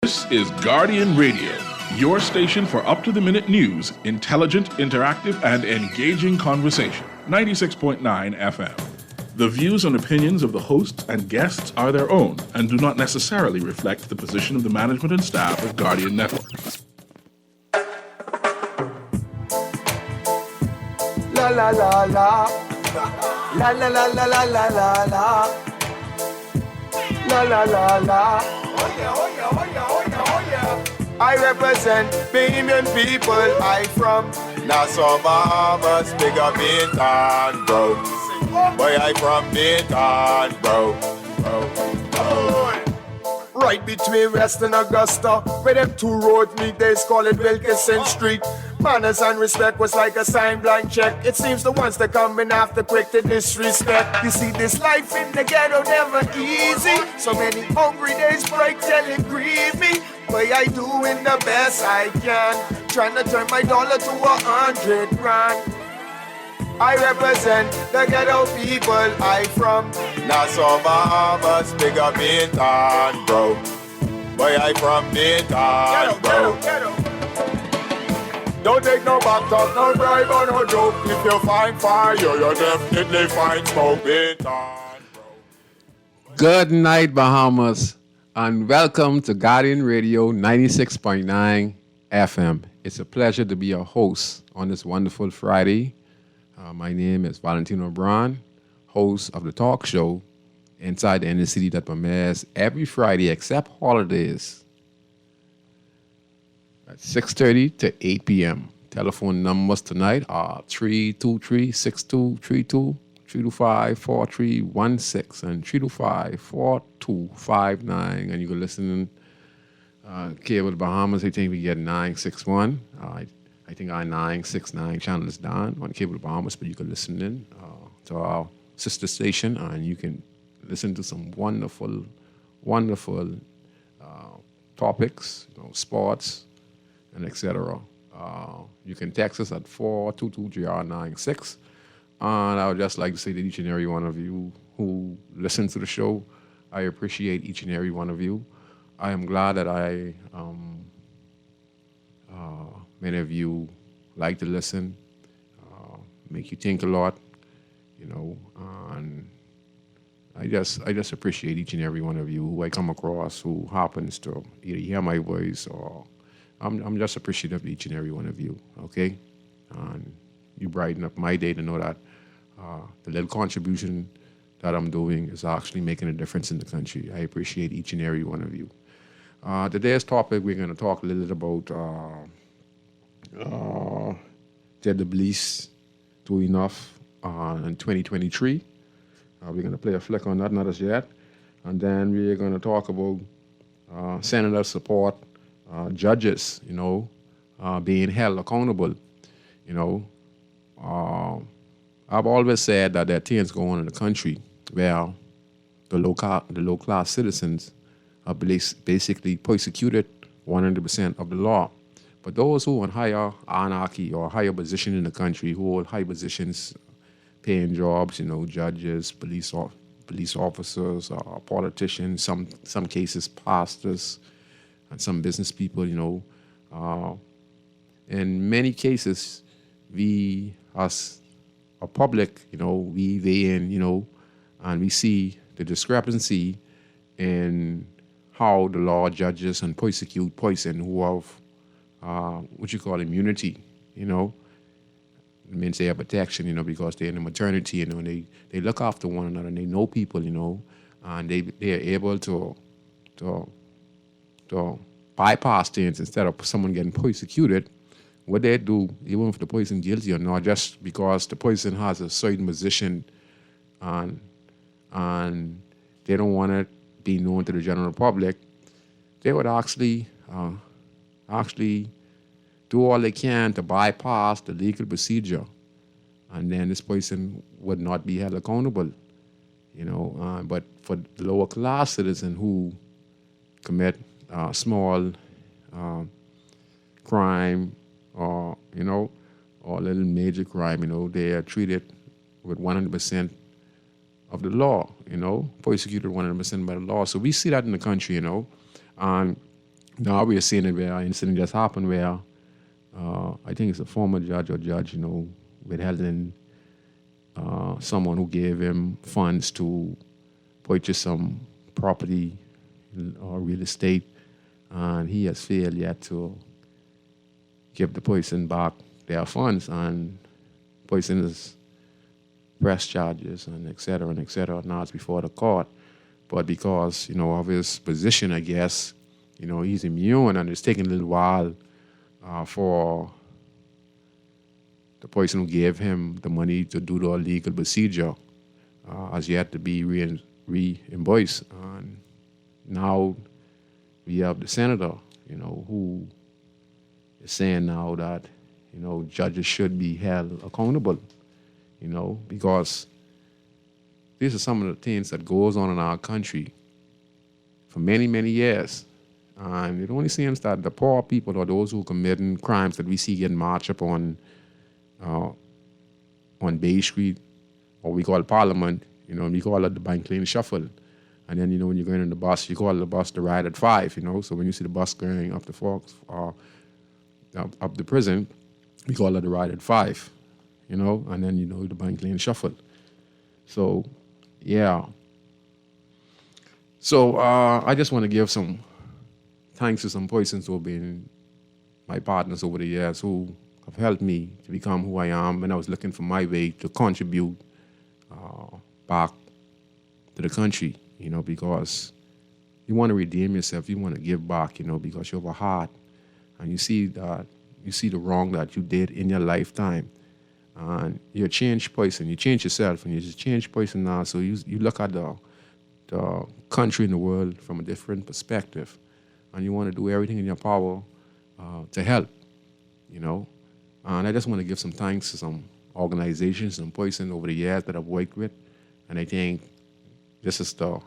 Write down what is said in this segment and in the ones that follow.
This is Guardian Radio, your station for up-to-the-minute news, intelligent, interactive, and engaging conversation. 96.9 FM. The views and opinions of the hosts and guests are their own and do not necessarily reflect the position of the management and staff of Guardian Network. La la la la. La la la la la la la la. La la la la. Oh yeah, oh yeah, oh yeah, oh yeah, oh yeah. I represent Bahamian people. I from Nassau, Bahamas, big up Bintan, bro. Boy, I from Bintan, bro. Right between West and Augusta, where them two roads meet, they call it Wilkinson Street. Manners and respect was like a sign blank check. It seems the ones that coming after quick to disrespect. You see, this life in the ghetto never easy. So many hungry days break till it grieve me. But I doing the best I can, trying to turn my dollar to 100 grand. I represent the ghetto people. I from Nassau, Bahamas, big up Bintan, bro. Boy, I from Bintan, bro. Ghetto. Don't take no back talk, no bribe or no joke. If you find fire, you definitely find smoke. Bintan, bro. Good night, Bahamas, and welcome to Guardian Radio 96.9 FM. It's a pleasure to be your host on this wonderful Friday. My name is Valentino, host of the talk show inside the inner city that premieres every Friday except holidays at 6:30 to 8 p.m. Telephone numbers tonight are 323-6232, 325-4316, and 325-4259. And you can listen Cable Bahamas. I think we get 961. I think our 969 channel is down on Cable Bahamas, but you can listen in to our sister station, and you can listen to some wonderful topics, sports, and etc. You can text us at 422-GR96. And I would just like to say to each and every one of you who listen to the show, I appreciate each and every one of you. I am glad that many of you like to listen, make you think a lot, and I just appreciate each and every one of you who I come across who happens to either hear my voice or I'm just appreciative of each and every one of you, okay? And you brighten up my day to know that the little contribution that I'm doing is actually making a difference in the country. I appreciate each and every one of you. Today's topic, we're going to talk a little bit about did the police do enough in 2023? We're going to play a flick on that, not as yet. And then we're going to talk about senator support, judges, being held accountable. I've always said that there are things going on in the country where the low-class citizens are basically persecuted 100% of the law. But those who are in higher anarchy or higher position in the country, who hold high positions, paying jobs, judges, police officers, politicians, some cases pastors, and some business people, in many cases, we as a public, we weigh in, and we see the discrepancy in how the law judges and persecute person who have immunity, it means they have protection, because they're in the maternity, and they look after one another and they know people, and they are able to bypass things instead of someone getting persecuted. What they do, even if the person guilty or not, just because the person has a certain position and they don't want it be known to the general public, they would actually do all they can to bypass the legal procedure, and then this person would not be held accountable, But for the lower class citizen who commit small crime or a little major crime, they are treated with 100% of the law, persecuted 100% by the law. So we see that in the country, and Now we are seeing it where an incident just happened where I think it's a former judge or judge, withheld in someone who gave him funds to purchase some property or real estate, and he has failed yet to give the person back their funds, and person is press charges and et cetera and et cetera. Now it's before the court, but because of his position, I guess he's immune, and it's taking a little while for the person who gave him the money to do the legal procedure has yet to be reimbursed. And now we have the senator, who is saying now that, judges should be held accountable, because these are some of the things that goes on in our country for many, many years. And it only seems that the poor people or those who committing crimes that we see getting marched up on Bay Street, or we call Parliament, we call it the bank lane shuffle. And then, when you're going on the bus, you call the bus the ride at 5, So when you see the bus going up the Forks or up the prison, we call it the ride at 5, and then, the bank lane shuffle. So, yeah. So I just want to give some thanks to some persons who have been my partners over the years who have helped me to become who I am when I was looking for my way to contribute back to the country, because you want to redeem yourself, you want to give back, because you have a heart and you see the wrong that you did in your lifetime. And you're a changed person, you change yourself and you're just a changed person now. So you look at the country and the world from a different perspective, and you want to do everything in your power to help, And I just want to give some thanks to some organizations, some persons over the years that I've worked with. And I think this is the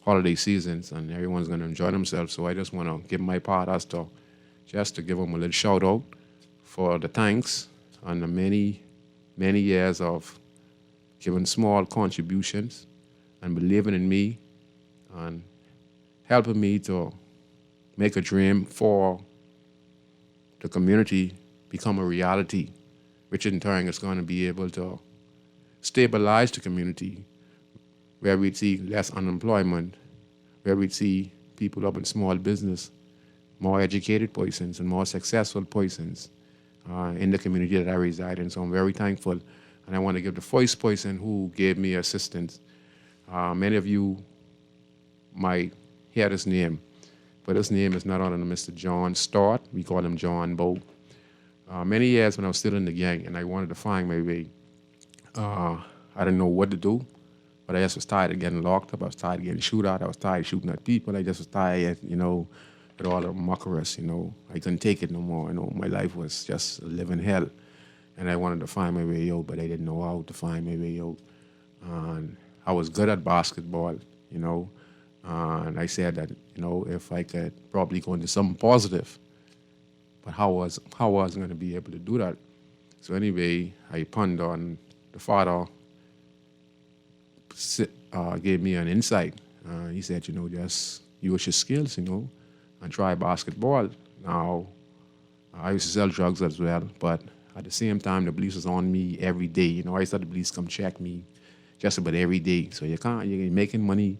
holiday seasons and everyone's going to enjoy themselves. So I just want to give my part as to just to give them a little shout out for the thanks and the many, many years of giving small contributions and believing in me and helping me to make a dream for the community become a reality, which in turn is going to be able to stabilize the community, where we see less unemployment, where we see people up in small business, more educated persons and more successful persons in the community that I reside in. So I'm very thankful. And I want to give the first person who gave me assistance. Many of you might hear this name, but his name is not under Mr. John Start. We call him John Bow. Many years when I was still in the gang and I wanted to find my way, I didn't know what to do, but I just was tired of getting locked up. I was tired of getting shoot out. I was tired of shooting at people. I just was tired, with all the muckerus, I couldn't take it no more. My life was just a living hell. And I wanted to find my way out, but I didn't know how to find my way out. And I was good at basketball, and I said that, if I could probably go into something positive, but how was I going to be able to do that? So anyway, I pondered on the father gave me an insight. He said, just use your skills, and try basketball. Now, I used to sell drugs as well, but at the same time, the police was on me every day. I used to have the police come check me just about every day. So you're making money,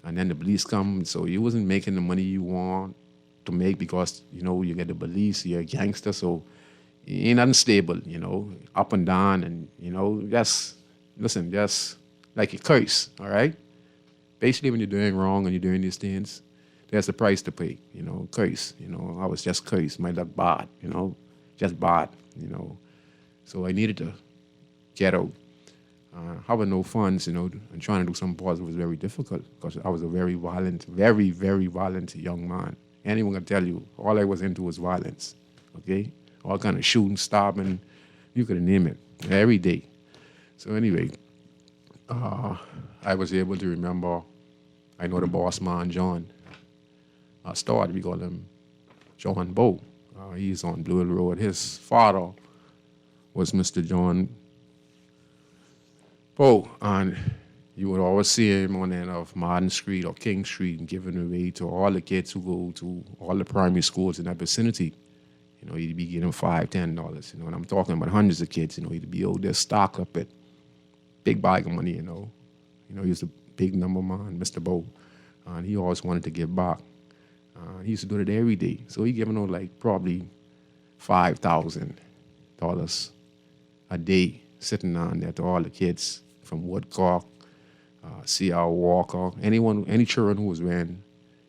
and then the police come. So you wasn't making the money you want to make because, you get the police, you're a gangster, so you ain't unstable, up and down, and, just like a curse, all right? Basically, when you're doing wrong and you're doing these things, there's a price to pay, curse, I was just cursed, my luck bad, just bad, So I needed to get out. Having no funds, and trying to do something positive was very difficult because I was a very violent, very, very violent young man. Anyone can tell you, all I was into was violence, okay? All kind of shooting, stabbing, you could name it, every day. So anyway, I was able to remember, I know the boss man, John Stewart, we call him John Bow. He's on Blue Hill Road. His father was Mr. John Bow, and You would always see him on the end of Martin Street or King Street and giving away to all the kids who go to all the primary schools in that vicinity. You know, he'd be getting $5, $10. You know, and I'm talking about hundreds of kids. You know, he'd be out there stocked up at big bag of money. You know, he was a big number man, Mr. Bo, and he always wanted to give back. He used to do it every day. So he giving out like probably $5,000 a day sitting on there to all the kids from Woodcock, C.R. Walker, any children who was wearing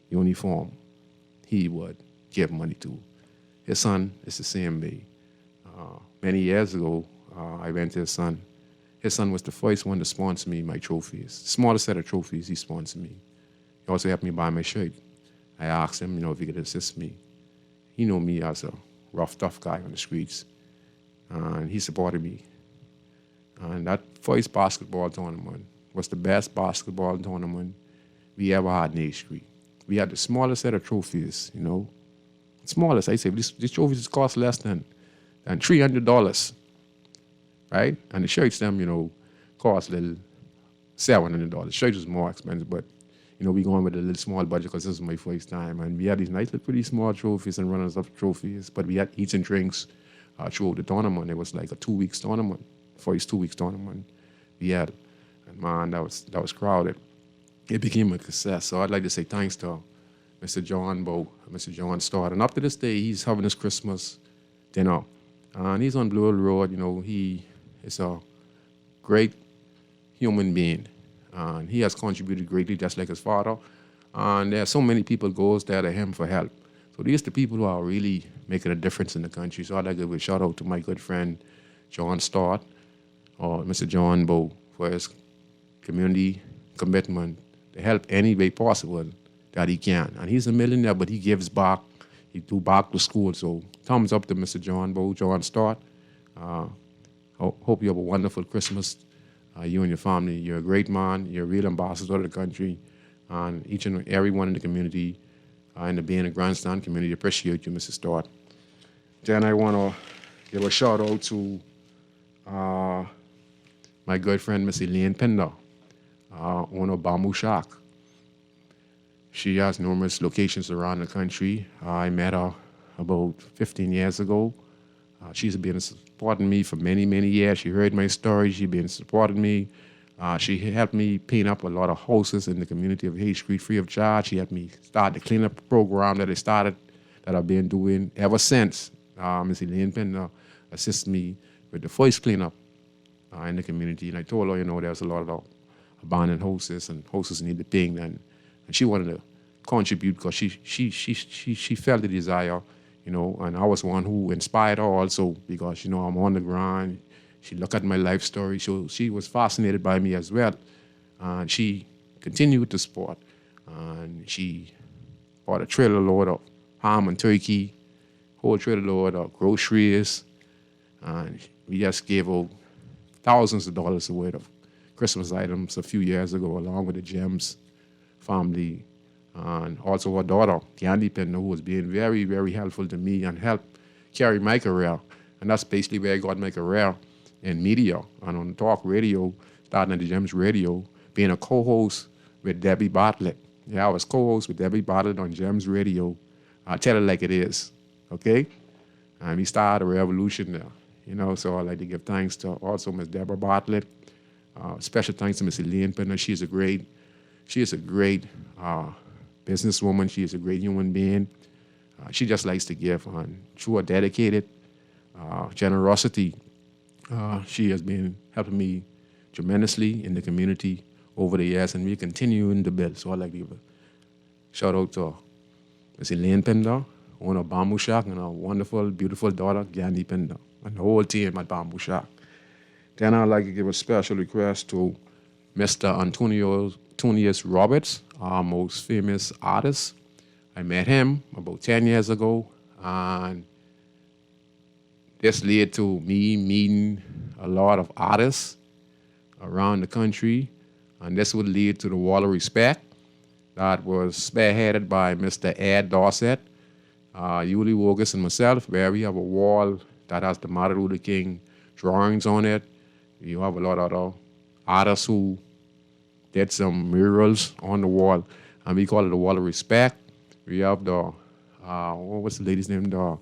uniform, he would give money to. His son is the same way. Many years ago, I went to his son. His son was the first one to sponsor me my trophies. Smallest set of trophies he sponsored me. He also helped me buy my shirt. I asked him, if he could assist me. He knew me as a rough, tough guy on the streets, and he supported me. And that first basketball tournament was the best basketball tournament we ever had in 8th Street. We had the smallest set of trophies, Smallest, I say. These trophies cost less than $300, right? And the shirts, them, cost a little $700. Shirts was more expensive, but, we going with a little small budget because this was my first time. And we had these nice, little, pretty small trophies and runners-up trophies, but we had eats and drinks throughout the tournament. It was like a 2 weeks tournament. First 2 weeks tournament we had, and man, that was crowded. It became a success. So I'd like to say thanks to Mr. John Bow, Mr. John Stott, and up to this day he's having his Christmas dinner, and he's on Blue Hill Road. He is a great human being, and he has contributed greatly, just like his father. And there are so many people goes there to him for help. So these are the people who are really making a difference in the country. So I'd like to give a shout out to my good friend John Stott, or Mr. John Bow, for his community commitment to help any way possible that he can. And he's a millionaire, but he gives back. He do back to school. So thumbs up to Mr. John Bow, John Stott. Hope you have a wonderful Christmas, you and your family. You're a great man. You're a real ambassador of the country. And each and everyone in the community, in the Being a Grandstand community, appreciate you, Mr. Stott. Then I want to give a shout out to my good friend, Miss Elaine Pender, owner of Bamboo Shack. She has numerous locations around the country. I met her about 15 years ago. She's been supporting me for many, many years. She heard my story. She's been supporting me. She helped me paint up a lot of houses in the community of 8th Street free of charge. She helped me start the cleanup program that that I've been doing ever since. Miss Elaine Pender assisted me with the first cleanup in the community. And I told her, there's a lot of abandoned houses and houses need the paint. And she wanted to contribute because she felt the desire, and I was one who inspired her also because, I'm on the ground. She looked at my life story. So she was fascinated by me as well. And she continued to support. And she bought a trailer load of ham and turkey, whole trailer load of groceries. And we just gave out thousands of dollars worth of Christmas items a few years ago, along with the Gems family. And also her daughter, Candy Pender, who was being very, very helpful to me and helped carry my career. And that's basically where I got my career in media and on talk radio, starting at the Gems Radio, being a co-host with Debbie Bartlett. Yeah, I was co-host with Debbie Bartlett on Gems Radio. I tell it like it is, okay? And we started a revolution there, so I'd like to give thanks to also Miss Deborah Bartlett. Special thanks to Miss Elaine Pender. She is a great businesswoman. She is a great human being. She just likes to give, and through her dedicated generosity, she has been helping me tremendously in the community over the years, and we're continuing to build. So I'd like to give a shout out to Miss Elaine Pender, owner of Bamboo Shack, and her wonderful, beautiful daughter, Candy Pender, and the whole team at Bamboo Shack. Then I'd like to give a special request to Mr. Antonius Roberts, our most famous artist. I met him about 10 years ago, and this led to me meeting a lot of artists around the country, and this would lead to the Wall of Respect that was spearheaded by Mr. Ed Dorset, Yuli Wogus, and myself, where we have a wall that has the Martin Luther King drawings on it. You have a lot of other artists who did some murals on the wall, and we call it the wall of respect. We have the what's the lady's name? The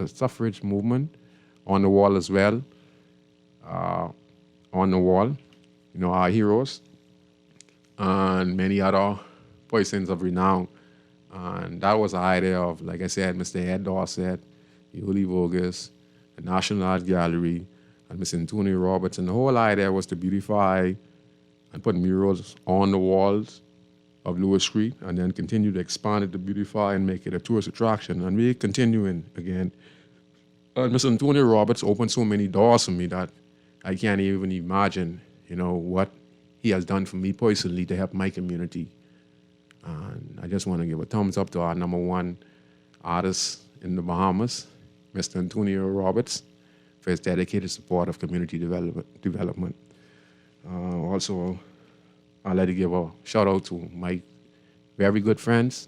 suffrage movement on the wall as well. On the wall, our heroes and many other persons of renown. And that was the idea of, like I said, Mr. Ed Dorset, Yuli Vogus, the National Art Gallery, and Mr. Antonio Roberts. And the whole idea was to beautify and put murals on the walls of Lewis Street, and then continue to expand it to beautify and make it a tourist attraction. And we're continuing again. Mr. Antonio Roberts opened so many doors for me that I can't even imagine, what he has done for me personally to help my community. And I just want to give a thumbs up to our number one artist in the Bahamas, Mr. Antonio Roberts, for his dedicated support of community development. Also, I'd like to give a shout out to my very good friends,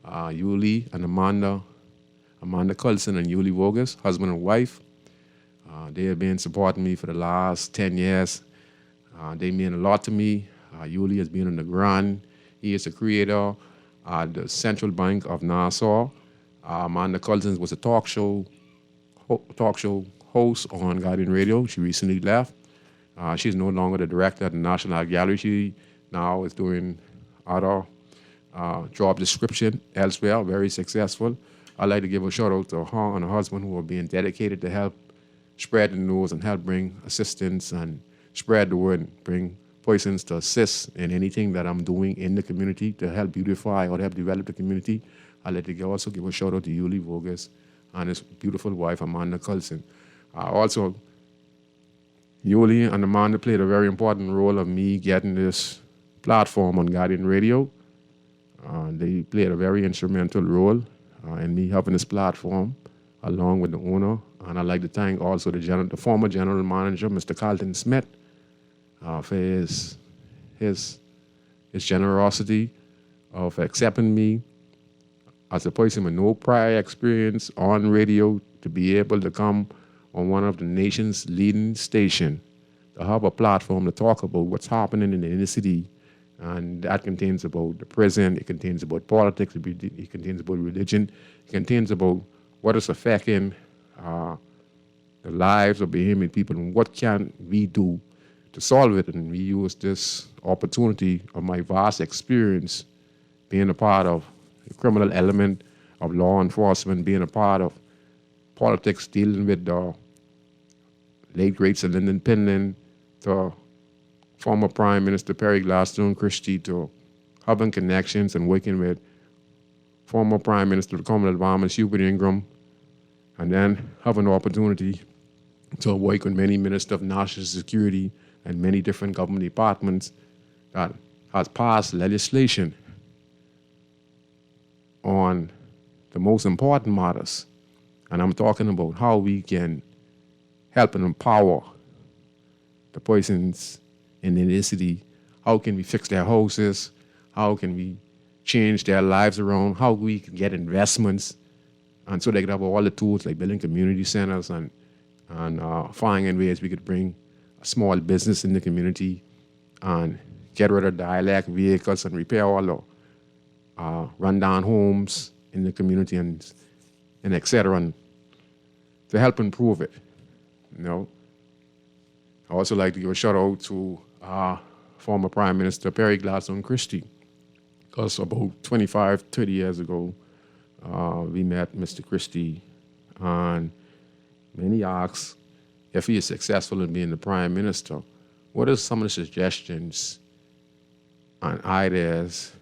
Yuli and Amanda Coulson and Yuli Vogus, husband and wife. They have been supporting me for the last 10 years. They mean a lot to me. Yuli has been on the ground. He is the creator at the Central Bank of Nassau. Amanda Coulson was a talk show host on Guardian Radio. She recently left. She's no longer the director at the National Art Gallery. She now is doing other job description elsewhere, very successful. I'd like to give a shout out to her and her husband, who are being dedicated to help spread the news and help bring assistance and spread the word, bring persons to assist in anything that I'm doing in the community to help beautify or to help develop the community. I'd like to also give a shout out to Yuli Vogus and his beautiful wife, Amanda Coulson. Also, Yuli and Amanda played a very important role of me getting this platform on Guardian Radio. They played a very instrumental role in me having this platform, along with the owner. And I'd like to thank also the former general manager, Mr. Carlton Smith, for his generosity of accepting me as a person with no prior experience on radio to be able to come on one of the nation's leading stations to have a platform to talk about what's happening in the inner city. And that contains about the prison, it contains about politics, it contains about religion, it contains about what is affecting the lives of Bahamian people and what can we do to solve it. And we use this opportunity of my vast experience being a part of the criminal element of law enforcement, being a part of politics, dealing with the late great Sir Lyndon Pinland, to former Prime Minister Perry Gladstone Christie, to having connections and working with former Prime Minister of the Commonwealth of Bahamas, Hubert Ingram, and then having the opportunity to work with many ministers of national security and many different government departments that has passed legislation on the most important matters. And I'm talking about how we can help and empower the persons in the inner city. How can we fix their houses? How can we change their lives around? How we can get investments? And so they could have all the tools like building community centers and finding ways we could bring a small business in the community and get rid of dialect vehicles and repair all the rundown homes in the community and et cetera, and to help improve it. I also like to give a shout out to former Prime Minister Perry Gladstone Christie, because about 25, 30 years ago, we met Mr. Christie, and many asked if he is successful in being the Prime Minister, what are some of the suggestions and ideas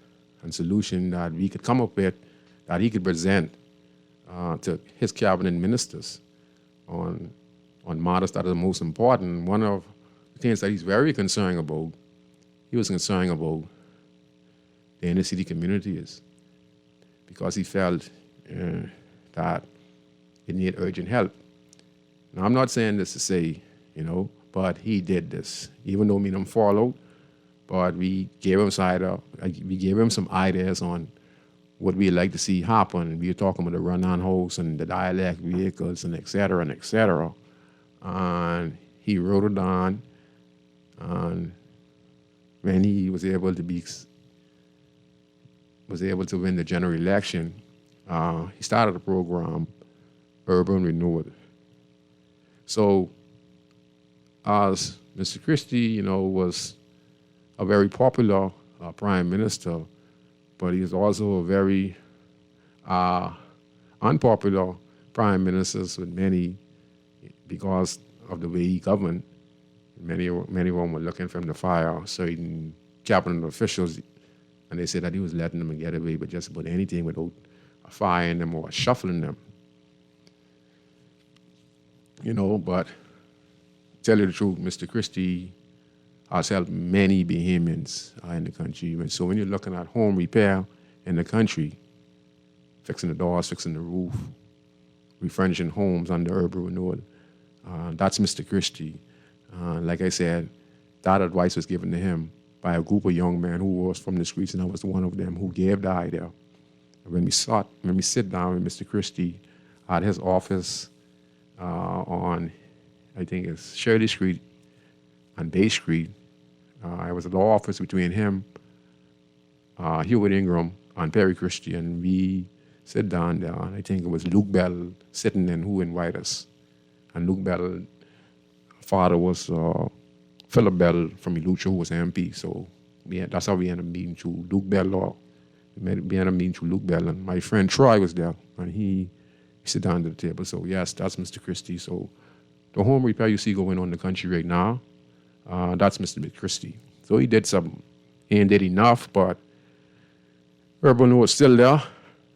and solutions that we could come up with that he could present to his cabinet ministers on matters that are the most important. One of the things that he's very concerned about, he was concerned about the inner city communities, because he felt that it needed urgent help. Now, I'm not saying this to say, but he did this, even though we don't follow, but we gave him some ideas on what we'd like to see happen. We were talking about the run-on house and the dialect vehicles and et cetera, and et cetera. And he wrote it down, and when he was able to win the general election, he started a program, Urban Renewal. So, as Mr. Christie, was a very popular prime minister, but he is also a very unpopular prime minister with many, because of the way he governed. Many of them were looking for him to fire certain cabinet officials, and they said that he was letting them get away with just about anything without firing them or shuffling them. But tell you the truth, Mr. Christie has helped many Bahamians in the country. And so when you're looking at home repair in the country, fixing the doors, fixing the roof, refurnishing homes under urban renewal, that's Mr. Christie. Like I said, that advice was given to him by a group of young men who was from the streets, and I was one of them who gave the idea. When we sit down with Mr. Christie at his office on, I think it's Shirley Street and Bay Street, I was at the office between him, Hewitt Ingram, and Perry Christie, and we sit down there, and I think it was Luke Bell sitting in who invited us. And Luke Bell, father was Philip Bell from Elucha, who was MP. So that's how we ended up meeting through Luke Bell. We ended up meeting through Luke Bell. And my friend Troy was there, and he sit down at the table. So yes, that's Mr. Christie. So the home repair you see going on in the country right now, that's Mr. Christie. So he did some, he ain't did enough, but urban renewal is still there.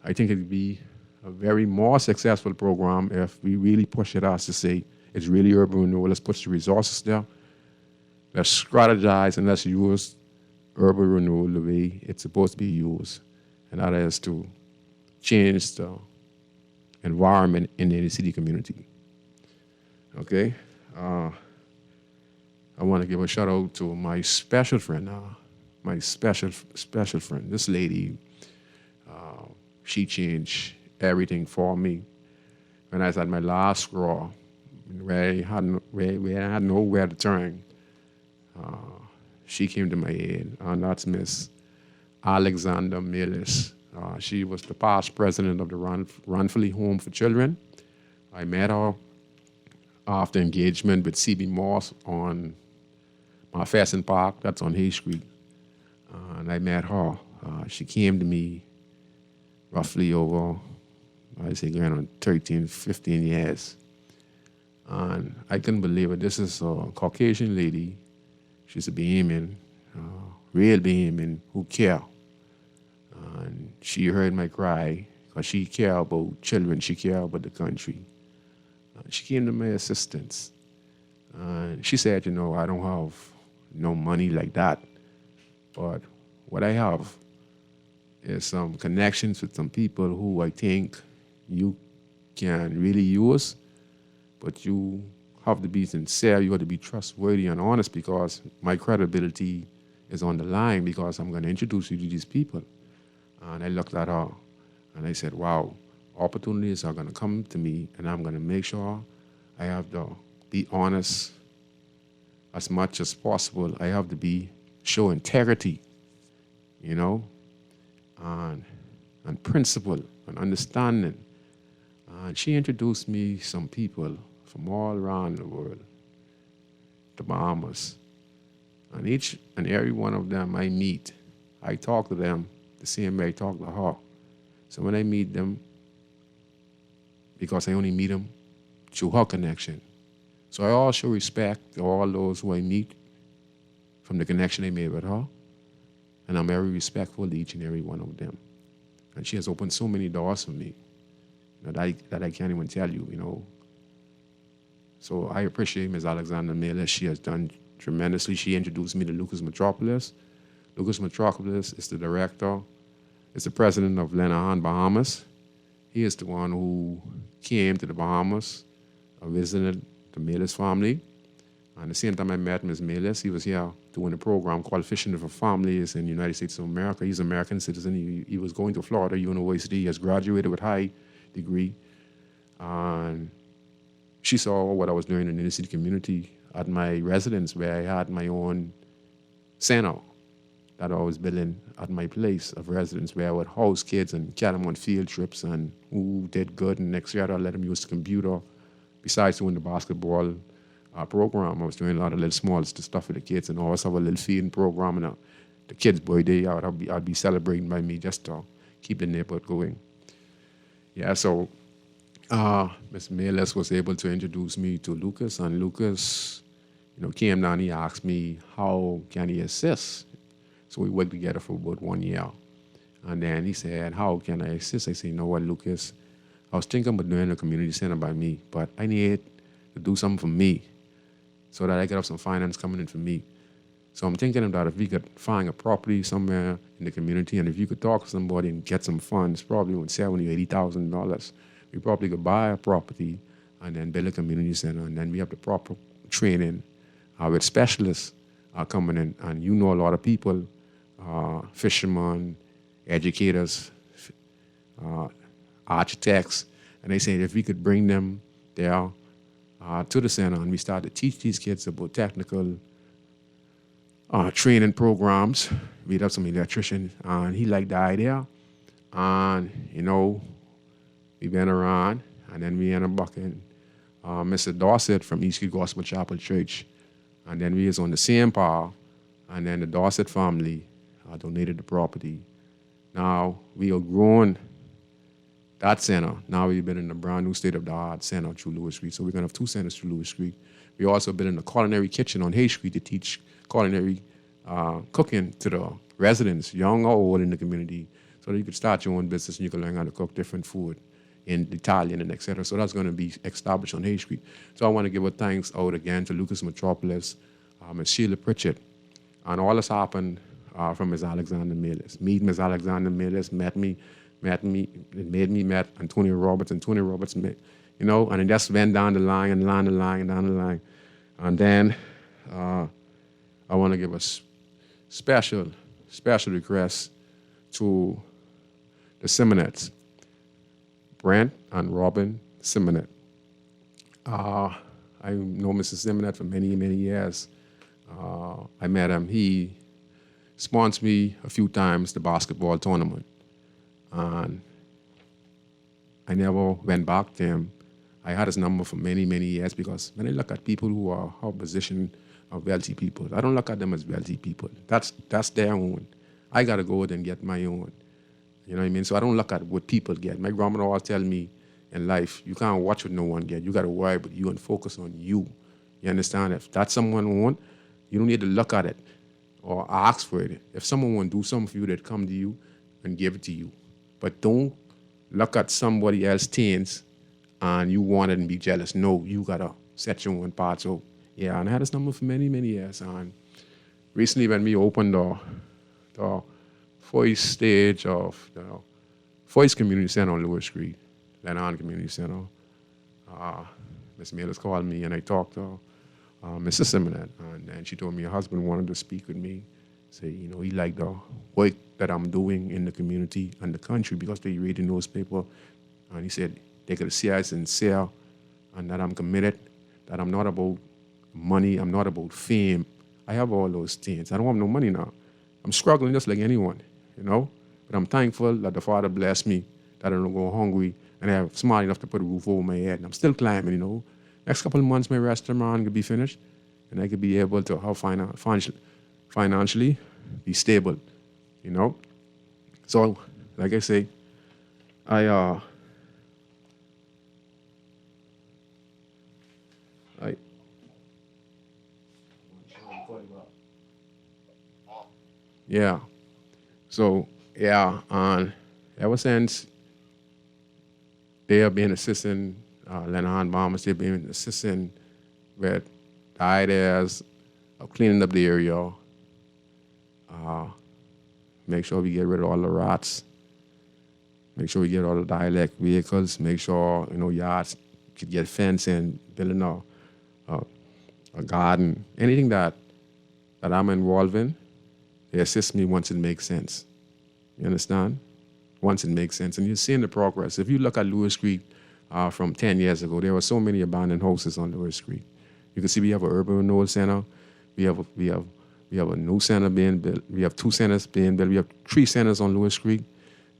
I think it'd be a very more successful program if we really push it as to say it's really urban renewal. Let's put the resources there. Let's strategize and let's use urban renewal the way it's supposed to be used. And that is to change the environment in the city community. Okay? I want to give a shout out to my special friend my special friend. This lady, she changed everything for me. When I was at my last scrawl, where I had nowhere to turn, she came to my aid, and that's Miss Alexander Millis. She was the past president of the Wrongfully Home for Children. I met her after engagement with C.B. Moss on Pheasant Park, that's on Hay Street. And I met her. She came to me roughly over, I'd say, going on 13, 15 years. And I couldn't believe it. This is a Caucasian lady. She's a Bahamian, real Bahamian who care. And she heard my cry because she care about children. She care about the country. She came to my assistance. And she said, I don't have no money like that. But what I have is some connections with some people who I think you can really use, but you have to be sincere, you have to be trustworthy and honest, because my credibility is on the line, because I'm going to introduce you to these people. And I looked at her and I said, wow, opportunities are going to come to me, and I'm going to make sure I have to be honest as much as possible. I have to show integrity, and principle and understanding. And she introduced me some people from all around the world, the Bahamas. And each and every one of them I meet, I talk to them the same way I talk to her. So when I meet them, because I only meet them through her connection. So I also respect all those who I meet from the connection I made with her. And I'm very respectful to each and every one of them. And she has opened so many doors for me that I can't even tell you, So I appreciate Ms. Alexander Miller. She has done tremendously. She introduced me to Lucas Metropolis. Lucas Metropolis is the director, is the president of Lenahan, Bahamas. He is the one who came to the Bahamas, visited the Melis family. And the same time I met Ms. Melis, he was here doing a program called Fishing for Families in the United States of America. He's an American citizen. He was going to Florida University. He has graduated with high degree. And she saw what I was doing in the inner city community at my residence, where I had my own center that I was building at my place of residence where I would house kids and get them on field trips and who did good. And next year I'd let them use the computer. Besides doing the basketball program, I was doing a lot of little small stuff with the kids and always have a little feeding program. And the kids' birthday, I'd be celebrating by me just to keep the neighborhood going. Yeah, so Mr. Mayles was able to introduce me to Lucas, and Lucas, came down. He asked me how can he assist. So we worked together for about 1 year, and then he said, "How can I assist?" I said, "You know what, Lucas? I was thinking about doing a community center by me, but I need to do something for me, so that I could have some finance coming in for me. So I'm thinking about if we could find a property somewhere in the community, and if you could talk to somebody and get some funds, probably with $70,000 or $80,000, we probably could buy a property and then build a community center, and then we have the proper training with specialists coming in, and a lot of people, fishermen, educators, architects, and they said if we could bring them there to the center, and we started to teach these kids about technical training programs. We'd have some electricians, and he liked the idea. And, we went around, and then we ended up bucking Mr. Dorset from East Street Gospel Chapel Church. And then we was on the same par, and then the Dorset family donated the property. Now, we are growing that center. Now we've been in the brand new state-of-the-art center through Lewis Street. So we're going to have 2 centers through Lewis Street. We also built a culinary kitchen on Hay Street to teach culinary cooking to the residents, young or old in the community, so that you could start your own business and you can learn how to cook different food in Italian and etc. So that's going to be established on Hay Street. So I want to give a thanks out again to Lucas Metropolis, Ms. Sheila Pritchett, and all this happened from Ms. Alexander Mayles. Meet Ms. Alexander Mayles, it made me met Antonio Roberts. Antonio Roberts met, and it just went down the line. And then I want to give a special request to the Simonettes, Brent and Robin Simonette. I know Mr. Simonette for many, many years. I met him. He sponsored me a few times the basketball tournament. And I never went back to him. I had his number for many, many years because when I look at people who are our position of wealthy people, I don't look at them as wealthy people. That's their own. I got to go out and get my own. You know what I mean? So I don't look at what people get. My grandmother always tell me in life, you can't watch what no one get. You got to worry about you and focus on you. You understand? If that's someone want, you don't need to look at it or ask for it. If someone want to do something for you, they'd come to you and give it to you. But don't look at somebody else's things and you want it and be jealous. No, you got to set your own path. So, yeah, and I had this number for many, many years. And recently when we opened the first stage of the first community center on Lower Street, Lenan Community Center, Ms. Mayles called me and I talked to Mrs. Simonette, and she told me her husband wanted to speak with me. Say, he liked the work that I'm doing in the community and the country because they read the newspaper. And he said they could see I sincere and that I'm committed, that I'm not about money, I'm not about fame. I have all those things. I don't have no money now. I'm struggling just like anyone, But I'm thankful that the Father blessed me, that I don't go hungry and I'm smart enough to put a roof over my head. And I'm still climbing, Next couple of months, my restaurant could be finished and I could be able to have financially be stable, So, like I say, yeah. So, yeah, and ever since they have been assisting Lenan Bombers, they've been assisting with the ideas of cleaning up the area, make sure we get rid of all the rats, make sure we get all the dialect vehicles, make sure, yards could get fenced in, building a garden, anything that I'm involved in, they assist me once it makes sense. You understand? Once it makes sense. And you're seeing the progress. If you look at Lewis Street from 10 years ago, there were so many abandoned houses on Lewis Street. You can see we have an urban renewal center. We have We have a new center being built. We have 2 centers being built. We have 3 centers on Lewis Creek.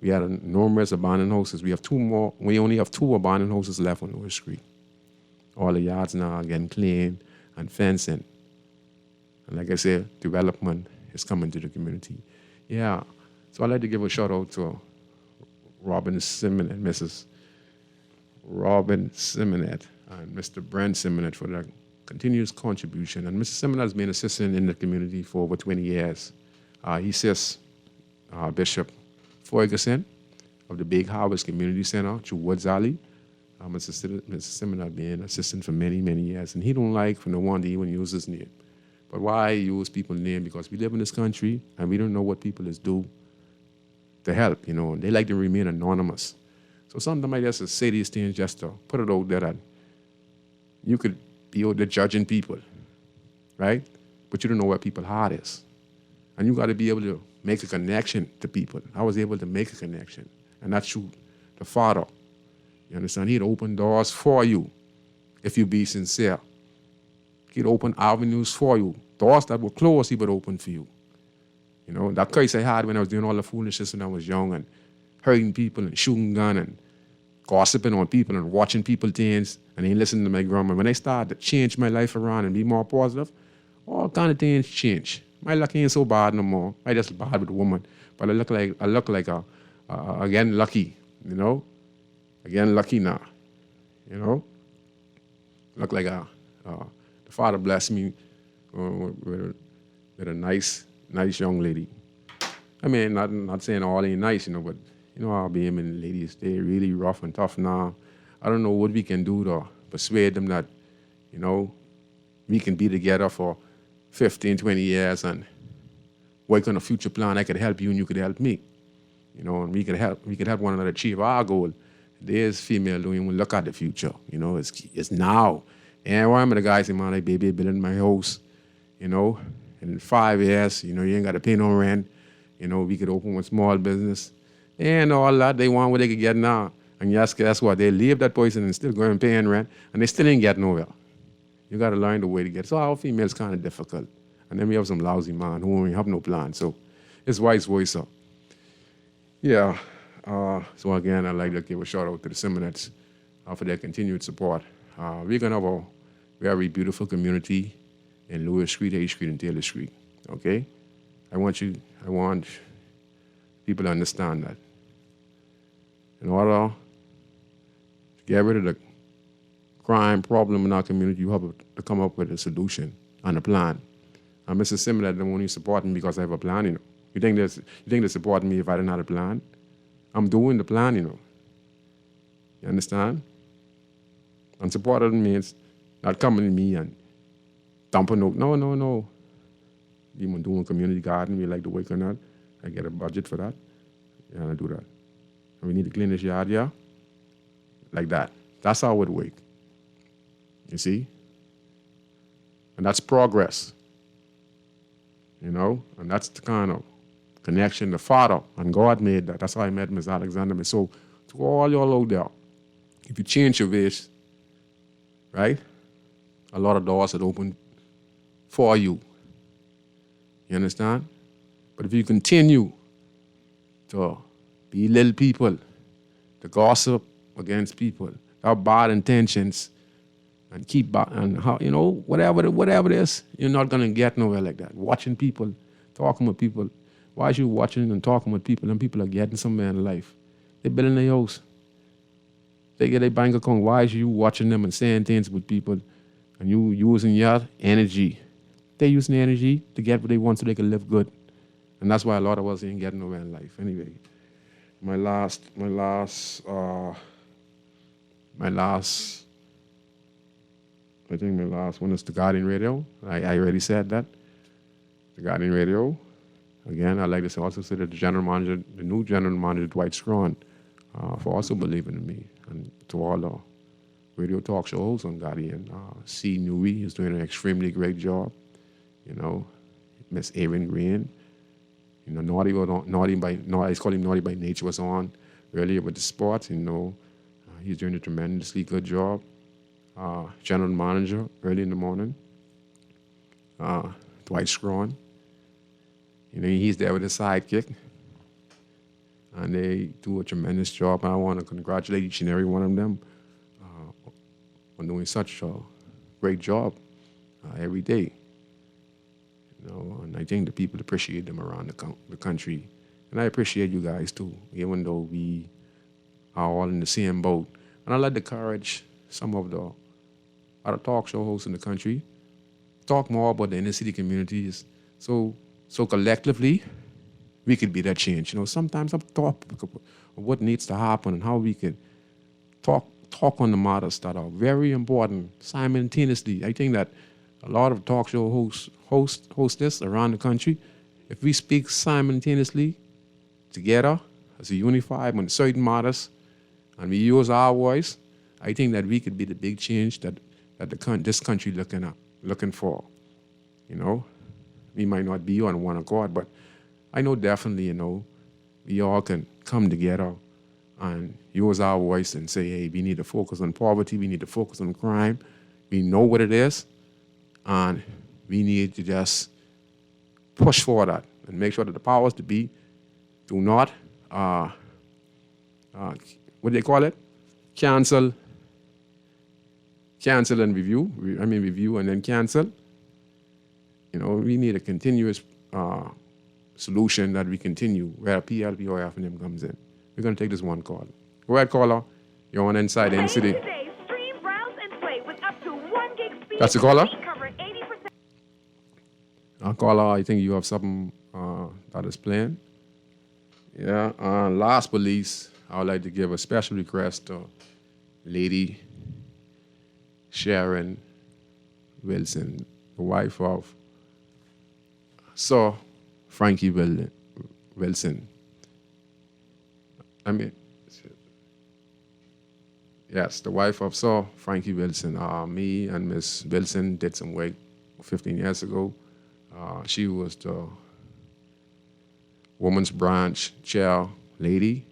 We had numerous abandoned houses. We have 2 more. We only have 2 abandoned houses left on Lewis Creek. All the yards now are getting clean and fencing. And like I said, development is coming to the community. Yeah. So I'd like to give a shout out to Robin Simonet, Mrs. Robin Simonet, and Mr. Brent Simonet for their continuous contribution. And Mr. Simonet has been assisting in the community for over 20 years. He assists Bishop Ferguson of the Big Harvest Community Center through Woods Alley. Mr. Simonet has been assistant for many, many years. And he don't like for no one to even use his name. But why use people's name? Because we live in this country and we don't know what people is do to help, you know. And they like to remain anonymous. So sometimes I just say these things just to put it out there that you could be out there judging people, right? But you don't know where people's heart is. And you got to be able to make a connection to people. I was able to make a connection. And that's through the Father. You understand? He'd open doors for you if you be sincere. He'd open avenues for you. Doors that were closed, he would open for you. You know, that case I had when I was doing all the foolishness when I was young and hurting people and shooting guns and gossiping on people and watching people things and ain't listening to my grandma. When I started to change my life around and be more positive, all kind of things change. My luck ain't so bad no more. I just bad with a woman. But I look like again lucky, you know? Again lucky now, you know? Look like the Father blessed me with a nice young lady. I mean, not saying all ain't nice, you know, but you know how BM ladies, they really rough and tough now. I don't know what we can do to persuade them that, you know, we can be together for 15, 20 years and work on a future plan. I could help you and you could help me. You know, and we could help one another achieve our goal. There's female don't even look at the future. You know, it's now. And why am I the guy saying, man, I baby building my house, you know, in 5 years, you know, you ain't got to pay no rent. You know, we could open one small business. And all that, they want what they could get now. And yes, guess what? They leave that person and still going and paying rent, and they still ain't get nowhere. You got to learn the way to get. So our female's kind of difficult. And then we have some lousy man who ain't have no plan. So it's vice versa. Yeah. So again, I'd like to give a shout out to the Simonets for their continued support. We're going to have a very beautiful community in Lewis Street, H Street, and Taylor Street. Okay? I want people to understand that. In order to get rid of the crime problem in our community, you have to come up with a solution and a plan. And Mr. Simonet don't only support me because I have a plan, you know. You think they support me if I didn't have a plan? I'm doing the plan, you know. You understand? And support means not coming to me and dumping out. No. Even doing community garden, we like to work on that. I get a budget for that. Yeah, I do that. And we need to clean this yard, yeah? Like that. That's how it works. You see? And that's progress. You know? And that's the kind of connection the Father and God made that. That's how I met Ms. Alexander. So to all y'all out there, if you change your ways, right? A lot of doors will open for you. You understand? But if you continue to belittle people, to gossip against people, have bad intentions, and keep back, and how, you know, whatever it is, you're not gonna get nowhere like that. Watching people, talking with people. Why is you watching and talking with people and people are getting somewhere in life? They building their house. They get a bank account. Why is you watching them and saying things with people and you using your energy? They're using the energy to get what they want so they can live good. And that's why a lot of us ain't getting nowhere in life. Anyway, my last one is the Guardian Radio. I already said that. The Guardian Radio. Again, I'd like to also say that the new general manager, Dwight Strawn, for also believing in me. And to all the radio talk shows on Guardian, C. Newey is doing an extremely great job. You know, Miss Aaron Green, you know, I call him Naughty by Nature was on earlier with the sports, you know. He's doing a tremendously good job. General manager early in the morning, Dwight Strawn. He's there with his sidekick. And they do a tremendous job. I want to congratulate each and every one of them on doing such a great job every day. And I think the people appreciate them around the country. And I appreciate you guys too, even though we are all in the same boat. And I'd like to encourage some of the other talk show hosts in the country talk more about the inner city communities. So collectively, we could be that change. Sometimes I'm talking of what needs to happen and how we can talk on the matters that are very important simultaneously. I think that a lot of talk show hostess around the country, if we speak simultaneously together as a unified on certain matters, and we use our voice, I think that we could be the big change that this country looking for. We might not be on one accord, but I know definitely, we all can come together and use our voice and say, hey, we need to focus on poverty, we need to focus on crime. We know what it is, and we need to just push for that and make sure that the powers to be do not, what do they call it? Cancel and review. Review and then cancel. We need a continuous solution that we continue where PLP or FNM comes in. We're going to take this one call. Go ahead, caller. You're on Inside the City. Stream, browse, and play with up to 1 gig speed. That's the caller? We cover 80%. Caller, I think you have something that is playing. Yeah. Last but least, I would like to give a special request to Lady Sharon Wilson, the wife of Sir Frankie Wilson. Yes, the wife of Sir Frankie Wilson. Me and Miss Wilson did some work 15 years ago. She was the women's branch chair lady.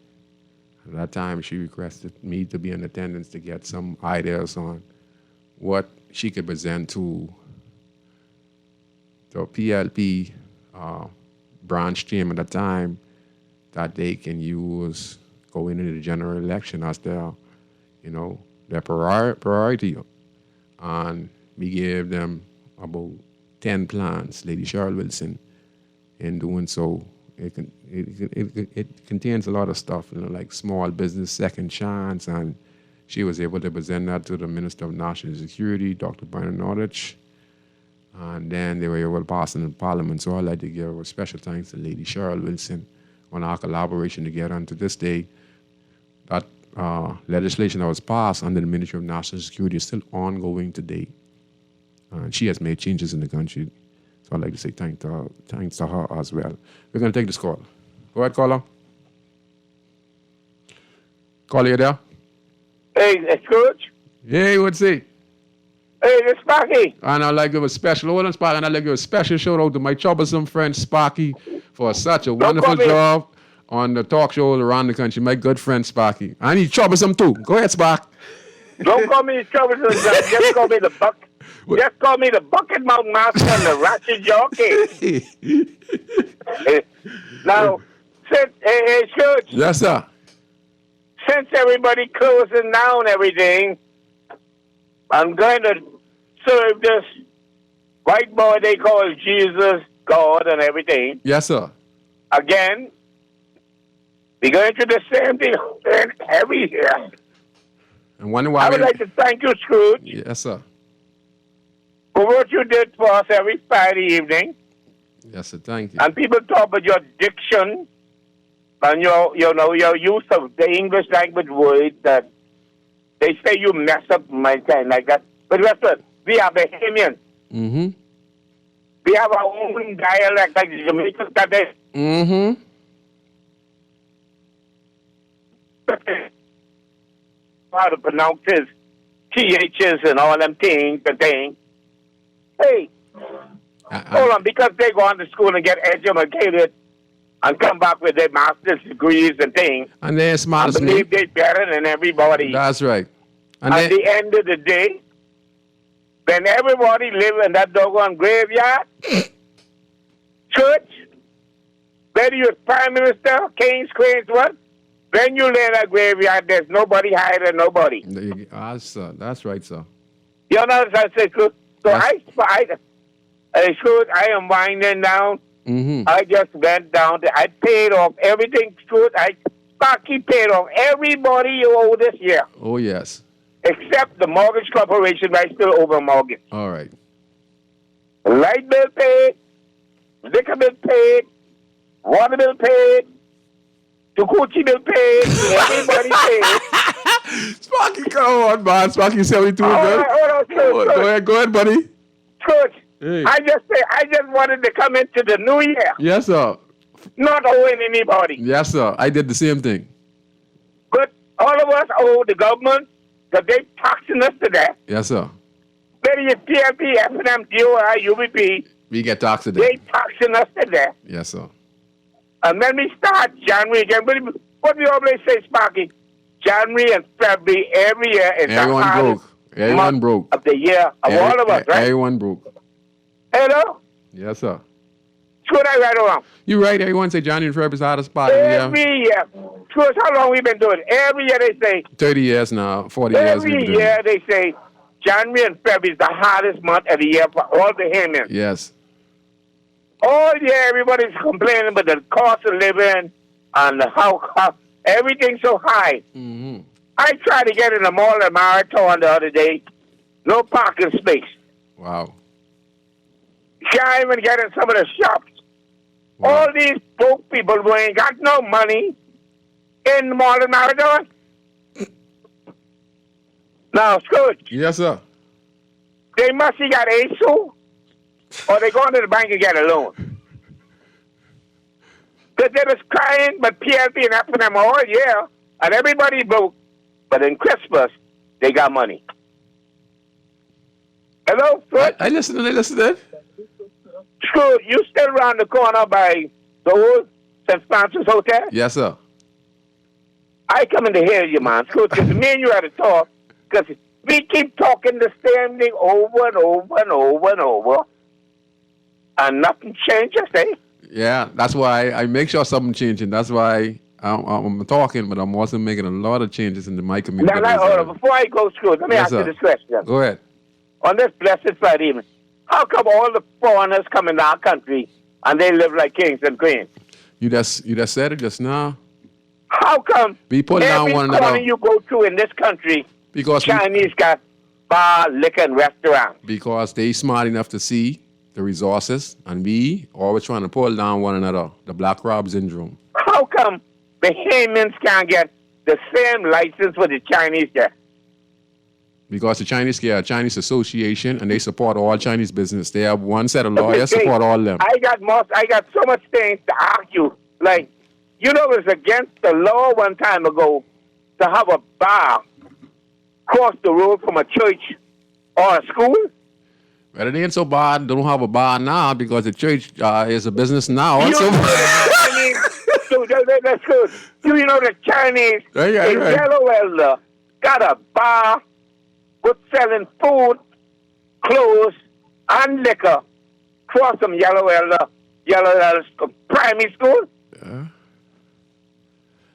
At that time, she requested me to be in attendance to get some ideas on what she could present to the PLP branch team at the time that they can use going into the general election as their priority. And we gave them about 10 plans, Lady Cheryl Wilson. In doing so, it contains a lot of stuff, like small business second chance, and she was able to present that to the Minister of National Security, Dr. Brandon Nordich, and then they were able to pass it in Parliament. So I'd like to give a special thanks to Lady Cheryl Wilson on our collaboration together. And to this day, that legislation that was passed under the Ministry of National Security is still ongoing today. And she has made changes in the country. So I'd like to say thanks to her as well. We're going to take this call. Go ahead, caller. Caller, you there? Hey, it's Scrooge. Hey, what's it? Hey, it's Sparky. And I'd like to give a special, hold on, Sparky, and I'd like to give a special shout out to my troublesome friend Sparky for such a wonderful job on the talk show around the country. My good friend Sparky. And he's troublesome too. Go ahead, Spark. Don't call me troublesome. Just call me the buck. Just call me the bucket mouth master and the ratchet jockey. Now, hey, Scrooge. Yes, sir. Since everybody closing down everything, I'm going to serve this white boy they call Jesus, God, and everything. Yes, sir. Again, we're going to the same thing every year. And wonder why I would like to thank you, Scrooge, yes, sir. for what you did for us every Friday evening. Yes, sir. Thank you. And people talk about your diction and your use of the English language words that they say you mess up my time like that. But listen, we are Bahamian. Mm-hmm. We have our own dialect like the Jamaicans that they... Mm-hmm. how to pronounce his THs and all them things. Hey, hold on, because they go on to school and get educated and come back with their master's degrees and things. And they're smart as me. Believe they're better than everybody. That's right. And at the end of the day, when everybody live in that doggone graveyard, church, Whether you're Prime Minister, Kings, Queens, what? When you lay in a graveyard, there's nobody higher than nobody. That's right, sir. You know what I'm saying, Scrooge? So Yes. Scrooge, I am winding down. Mm-hmm. I just went down. I paid off everything, Scrooge. Sparky paid off everybody you owe this year. Oh, yes. Except the mortgage corporation, I still over mortgage. All right. Light bill paid, liquor bill paid, water bill paid, Tukuchi bill paid, everybody paid. Sparky, come on, man. Sparky 72, Hold man. on, Scrooge. Go ahead, buddy. Scrooge, Hey. I just wanted to come into the new year, Yes, sir. not owing anybody. Yes, sir. I did the same thing. But all of us owe the government because they taxing us to death. Yes, sir. Whether it's TLP, F&M, DOI, UBP, We get taxed they today. taxing us to death. Yes, sir. And when we start January again, what we always say, Sparky, January and February every year is Everyone the hardest broke. Everyone month broke. of the year of all of us, right? Everyone broke. Hello? Yes, sir. Should I right or wrong? You're right. Everyone say Johnny and Feb is the hottest spot in the year. Every year. Scrooge, how long we been doing it? Every year they say, 30 years now, 40 years. we've every been doing year it. they say, January and February is the hottest month of the year for all the humans. Yes. All year everybody's complaining about the cost of living and how everything's so high. Mm-hmm. I tried to get in the mall at Marathon the other day. No parking space. Wow. Can't even get in some of the shops. Wow. All these broke people who ain't got no money in the mall at Marathon. Now, Scrooge, Yes, sir. they must have got ASU or they go to the bank and get a loan. Because they was crying, but PLP and F&M all year, and everybody broke. But in Christmas, they got money. Hello, Scrooge? I listened. Scrooge, you still around the corner by the old St. Francis Hotel? Yes, sir. I come in to hear you, man. Scrooge, because me and you had to talk, because we keep talking the same thing over and over and over and over, and nothing changes, eh? Yeah, that's why I make sure something changing. That's why I'm talking, but I'm also making a lot of changes in my community. Now, hold on. Before I go, Scrooge, let me Yes, ask you sir. this question. Go ahead. On this blessed Friday evening, how come all the foreigners come in our country and they live like kings and queens? You just said it just now. How come We put down every one corner another you go to in this country, because Chinese got bar, liquor, and restaurants? because they smart enough to see the resources, and we always trying to pull down one another. The Black Rob syndrome. How come the Bahamians can't get the same license for the Chinese get? Because the Chinese get a Chinese association, and they support all Chinese business. They have one set of lawyers support all of them. I got so much things to argue. Like, you know, it was against the law one time ago to have a bar across the road from a church or a school. But it ain't so bad. They don't have a bar now because the church is a business now. You Also. know the Chinese, so that's good. You know the Chinese Yeah, in right. Yellow Elder got a bar with selling food, clothes, and liquor across from Yellow Elder primary school.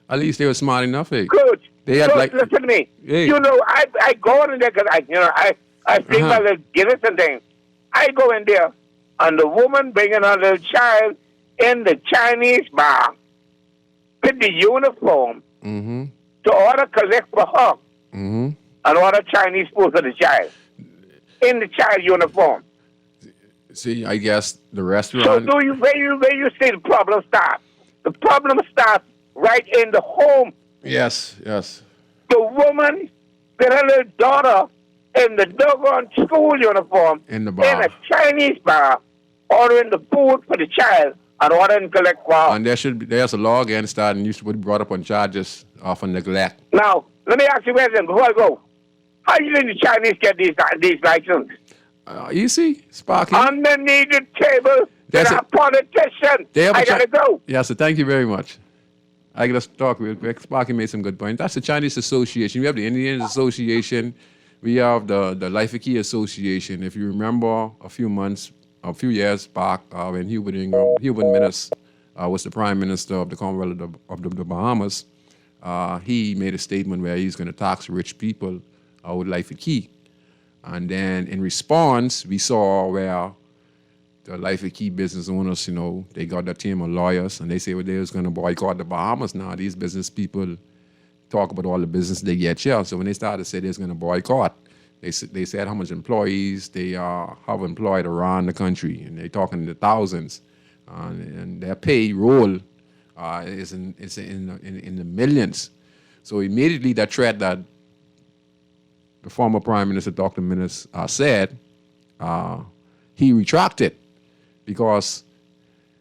At least they were smart enough, eh? Good. They had So, like- listen to me. Hey. You know, I go in there because I think my little Guinness and things. I go in there, and the woman bringing her little child in the Chinese bar with the uniform Mm-hmm. to order collect for her Mm-hmm. and order Chinese food for the child in the child uniform. See, I guess the So restaurant. where you see the problem start? The problem starts right in the home. Yes. The woman with her little daughter in the doggone school uniform In the bar. in a Chinese bar ordering the food for the child and ordering collect for her. And there's a law against that, and you should be brought up on charges for neglect. Now, let me ask you a question before I go. How you think the Chinese get these licenses? You see, Sparky. Underneath the table, That's they're a it. politician. They have a I gotta go. Yeah, so thank you very much. I gotta talk real quick. Sparky made some good points. That's the Chinese Association. We have the Indians Association. We have the Life-Key Association. If you remember a few years back, when Hubert Minnis was the Prime Minister of the Commonwealth of the Bahamas. He made a statement where he's going to tax rich people with life of key. And then in response, we saw where the life of key business owners, they got their team of lawyers and they say, well, they was going to boycott the Bahamas now. These business people talk about all the business they get here. So when they started to say they was going to boycott, they said how much employees they have employed around the country, and they're talking in the thousands. And their payroll is in the millions. So immediately that threat that the former Prime Minister, Dr. Minnis, said, he retracted because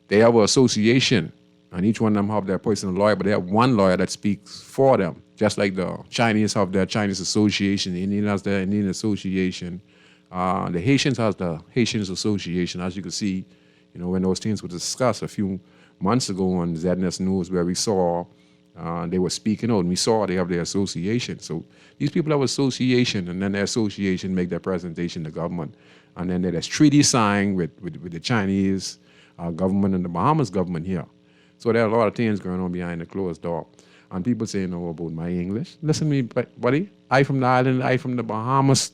they have an association, and each one of them have their personal lawyer, but they have one lawyer that speaks for them, just like the Chinese have their Chinese association, the Indian has their Indian association, the Haitians has the Haitians association. As you can see, when those things were discussed a few months ago on ZNS News, where we saw they were speaking out, and we saw they have their association. So these people have association, and then their association make their presentation to government. And then there's treaty signed with the Chinese government and the Bahamas government here. So there are a lot of things going on behind the closed door. And people say, about my English. Listen to me, buddy. I from the island, I from the Bahamas.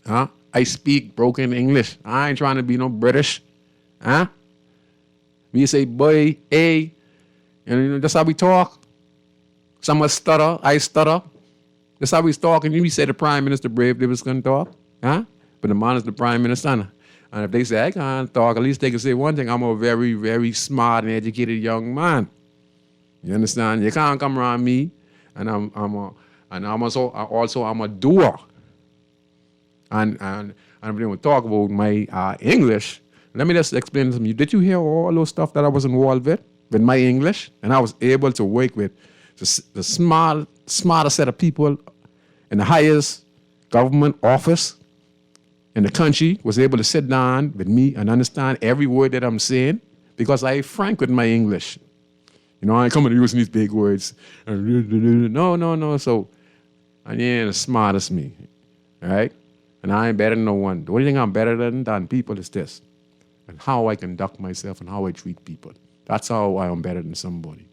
I speak broken English. I ain't trying to be no British. Me say, boy, hey. And that's how we talk. Some stutter, I stutter. That's how we talk. And you say the Prime Minister brave, they was going to talk. But the man is the Prime Minister. And if they say I can't talk, at least they can say one thing. I'm a very, very smart and educated young man. You understand? You can't come around me, and I'm a doer. And when we talk about my English, let me just explain to you. Did you hear all those stuff that I was involved with my English? And I was able to work with the smarter set of people in the highest government office in the country, was able to sit down with me and understand every word that I'm saying because I frank with my English. I ain't coming to using these big words. No. So, and you ain't as smart as me, right? And I ain't better than no one. The only thing I'm better than people is this, and how I conduct myself and how I treat people. That's how I'm better than somebody.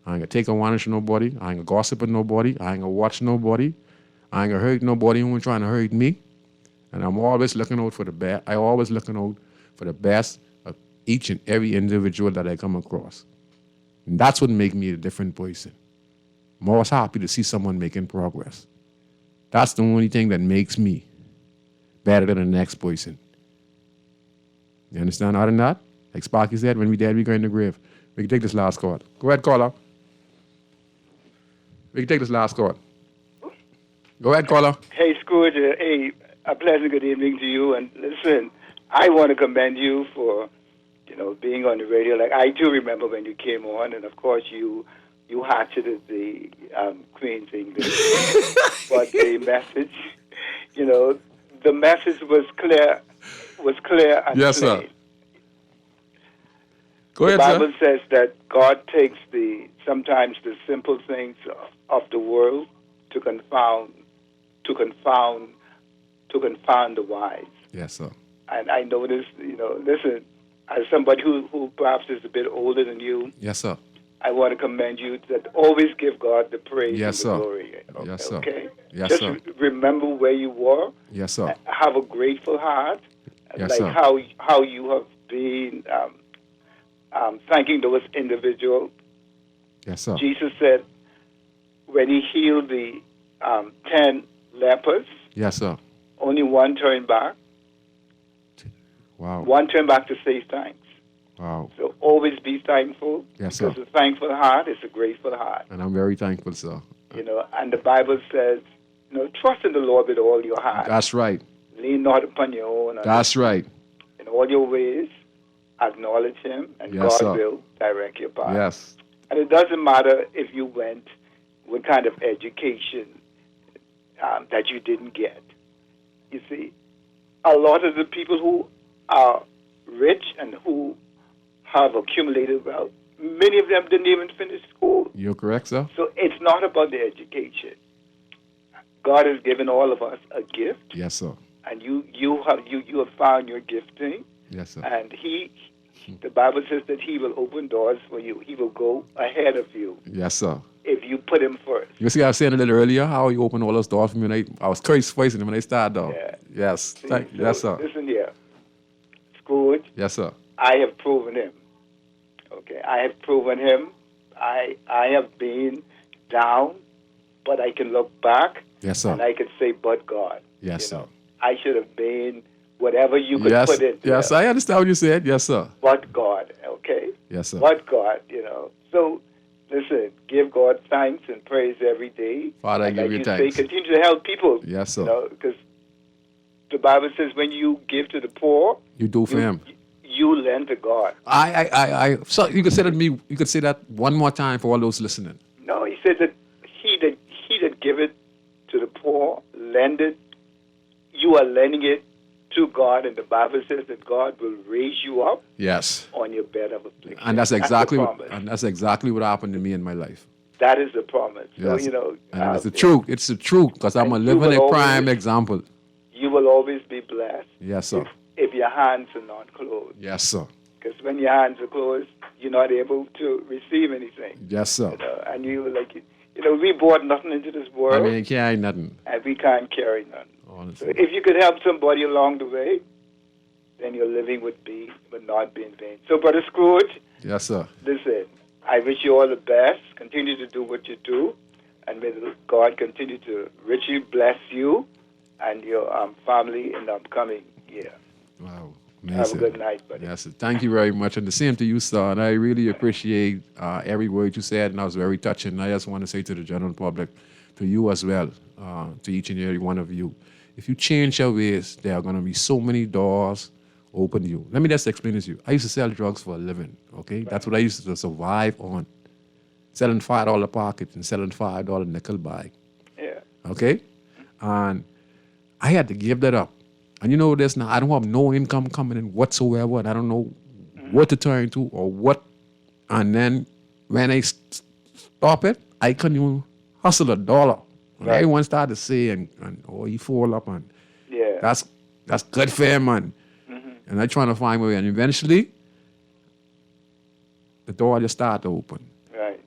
I ain't gonna take advantage of nobody. I ain't gonna gossip with nobody. I ain't gonna watch nobody. I ain't gonna hurt nobody who ain't trying to hurt me. And I'm always looking out for the best. I always looking out for the best of each and every individual that I come across. And that's what makes me a different person. I'm always happy to see someone making progress. That's the only thing that makes me better than the next person. You understand? Other than that, like Sparky said, when we dead, we go in the grave. We can take this last call. Go ahead, caller. We can take this last call. Go ahead, caller. Hey, Scrooge. Hey, a pleasant good evening to you. And listen, I want to commend you for, being on the radio. Like, I do remember when you came on, and of course you hatcheted the Queen's English. But the message, the message was clear and yes, plain. Sir. Go ahead, the Bible sir. says that God takes sometimes the simple things of the world to confound the wise. Yes, sir. And I noticed, listen, as somebody who perhaps is a bit older than you, yes, sir, I want to commend you that always give God the praise yes, and the sir. glory. Okay? Yes, sir. Okay? Yes, Just sir. remember where you were. Yes, sir. Have a grateful heart. Yes, like sir. how you have been thanking those individuals. Yes, sir. Jesus said when he healed the 10 lepers, yes, sir. only one turned back. Wow. One turned back to say thanks. Wow. So always be thankful. Yes, because sir. a thankful heart is a grateful heart. And I'm very thankful, sir. And the Bible says, trust in the Lord with all your heart. That's right. Lean not upon your own. That's right. In all your ways, acknowledge him, and Yes, God sir. will direct your path. Yes. And it doesn't matter if you went what kind of education that you didn't get. You see, a lot of the people who are rich and who have accumulated wealth, many of them didn't even finish school. You're correct, sir. So it's not about the education. God has given all of us a gift. Yes, sir. And you have found your gifting. Yes, sir. And he The Bible says that he will open doors for you. He will go ahead of you Yes, sir. if you put him first. You see, I was saying a little earlier how you opened all those doors for me. And I was crazy voicing them when they started off. Yeah. Yes. See, Yes, sir. Listen here. Scrooge, Yes, sir. I have proven him. Okay, I have proven him. I have been down, but I can look back Yes, sir. and I can say, but God. Yes, You sir. know, I should have been whatever you could Yes, put in there. yes, I understand what you said. Yes, sir. But God, okay? Yes, sir. But God, you know. So, listen, give God thanks and praise every day. Father, I And give like you you thanks. say, continue to help people. Yes, sir. You know, because the Bible says when you give to the poor, You do for him. you lend to God. So you could say that to me. You could say that one more time for all those listening. No, he said that he that giveth to the poor, lend it. You are lending it to God, and the Bible says that God will raise you up Yes. on your bed of affliction. And that's exactly the what, promise. and that's exactly what happened to me in my life. That is the promise. Yes. So, you know, and it's the truth. It's the truth because I'm a And you living will a prime always- example. you will always be blessed Yes, sir. if your hands are not closed. Yes, sir. Because when your hands are closed, you're not able to receive anything. Yes, sir. You know, and we brought nothing into this I world, mean, carry nothing. and we can't carry none. So Honestly. if you could help somebody along the way, then your living would not be in vain. So, Brother Scrooge, Yes, sir. listen, I wish you all the best. Continue to do what you do, and may God continue to richly bless you and your family in the upcoming year. Wow. Have a Amazing. good night, buddy. Yes, sir. Thank you very much. And the same to you, sir. And I really appreciate every word you said, and I was very touching. I just want to say to the general public, to you as well, to each and every one of you, if you change your ways, there are going to be so many doors open to you. Let me just explain this to you. I used to sell drugs for a living, okay? That's what I used to survive on. Selling $5 pockets and selling $5 nickel bag, Yeah. okay? And I had to give that up. And you know this now, I don't have no income coming in whatsoever, and I don't know what to turn to or what. And then when I stop it, I couldn't even hustle $1. And Right. everyone started to say, and he fall up, and Yeah. that's good for him, man. And I trying to find my way, and eventually, the door just started to open. Right.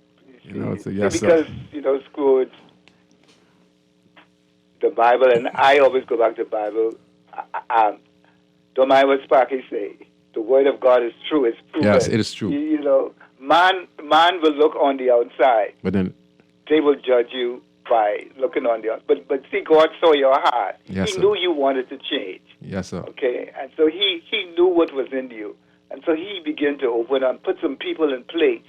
You know, so See, yes, sir. because, Scrooge, the Bible, and I always go back to the Bible. Don't mind what Sparky say. The word of God is true. It's proven. Yes, it is true. Man will look on the outside. But then, They will judge you by looking on the outside. But see, God saw your heart. Yes, he sir. knew you wanted to change. yes, sir. Okay, and so he knew what was in you. And so he began to open and put some people in place.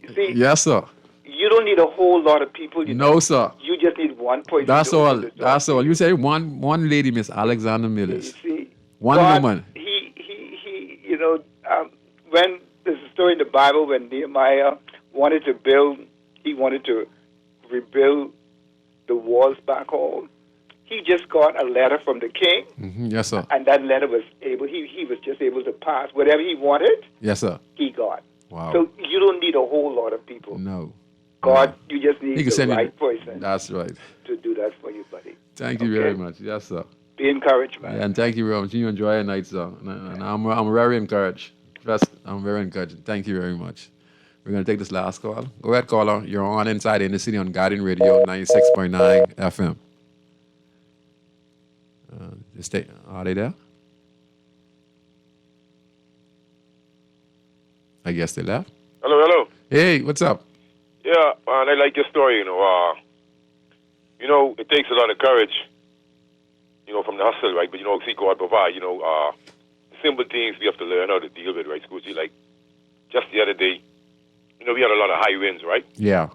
You see, Yes, sir. you don't need a whole lot of people. No, sir. You just need one person. That's to all. open the door. That's all. You say one lady, Miss Alexander You Millis. see, One God, woman. He when there's a story in the Bible when Nehemiah wanted to rebuild the walls back home. He just got a letter from the king, Yes, sir. and that letter was he was just able to pass whatever he wanted. Yes, sir. He got. Wow. So you don't need a whole lot of people. No. God, you just need He can the send you. right person That's right. to do that for you, buddy. Thank you Okay. very much. Yes, sir. Be encouraged, man. And thank you very much. You enjoy your night, sir. And I'm very encouraged. Trust, I'm very encouraged. Thank you very much. We're going to take this last call. Go ahead, caller. You're on Inside in the City on Guardian Radio 96.9 FM. Are they there? I guess they left. Hello. Hey, what's up? Yeah, man, I like your story. It takes a lot of courage, from the hustle, right? But see, God provide. Simple things we have to learn how to deal with, right, Scoochie? Like just the other day, we had a lot of high winds, right? Yeah.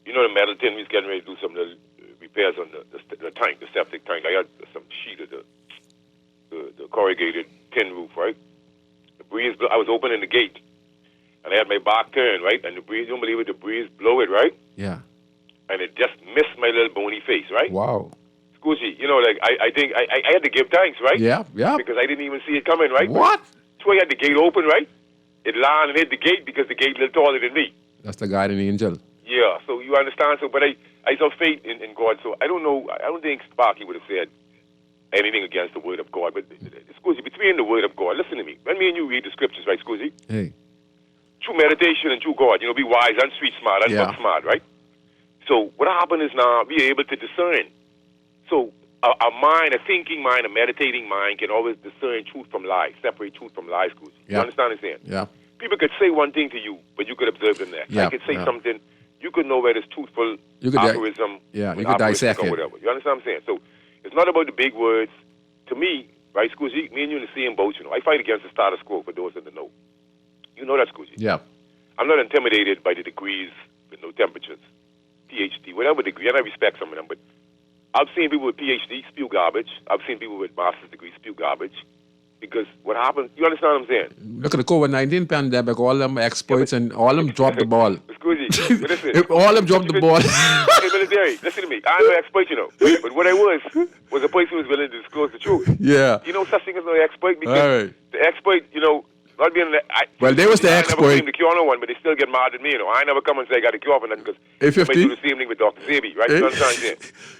The metal tin, we was getting ready to do some repairs on the tank, the septic tank. I had some sheet of the corrugated tin roof, right? The breeze, I was opening the gate, and I had my back turned, right? And the breeze, you don't believe it, the breeze blow it, right? Yeah. And it just missed my little bony face, right? Wow. Scoochie, I think I had to give thanks, right? Yeah. Because I didn't even see it coming, right? What? So I had the gate open, right? It landed and hit the gate because the gate a little taller than me. That's the guardian angel. Yeah, so you understand? So, but I saw faith in God, so I don't know, I don't think Sparky would have said anything against the word of God, but Scoozy, between the word of God, listen to me. When me and you read the scriptures, right, Scoozy? Hey. True meditation and true God, be wise and street smart and book smart, right? So what happens is now we are able to discern. So a mind, a thinking mind, a meditating mind can always discern truth from lies, separate truth from lies, Scoozy. You understand what I'm saying? Yeah. People could say one thing to you, but you could observe the next. I could say something, you could know whether it's truthful, aphorism, you could dissect or it. whatever. You understand what I'm saying? So it's not about the big words. To me, right, Scoozy, me and you in the same boat, I fight against the status quo for those in the know. You know that, Scoozy. Yeah. I'm not intimidated by the degrees with no temperatures, PhD, whatever degree, and I respect some of them, but I've seen people with PhD spew garbage. I've seen people with master's degrees spew garbage. Because what happens, you understand what I'm saying? Look at the COVID-19 pandemic, all them experts and all them dropped the ball. Scoozy, listen. All them dropped the ball. Hey, military, listen to me. I'm no expert, But what I was a person who was willing to disclose the truth. Yeah. You know such thing as no expert? Because the expert, not being well, they was the expert. I never claim the cure no one, but they still get mad at me, I never come and say I got the cure for nothing because they do the same thing with Dr. Zabi, right? You know what I'm saying?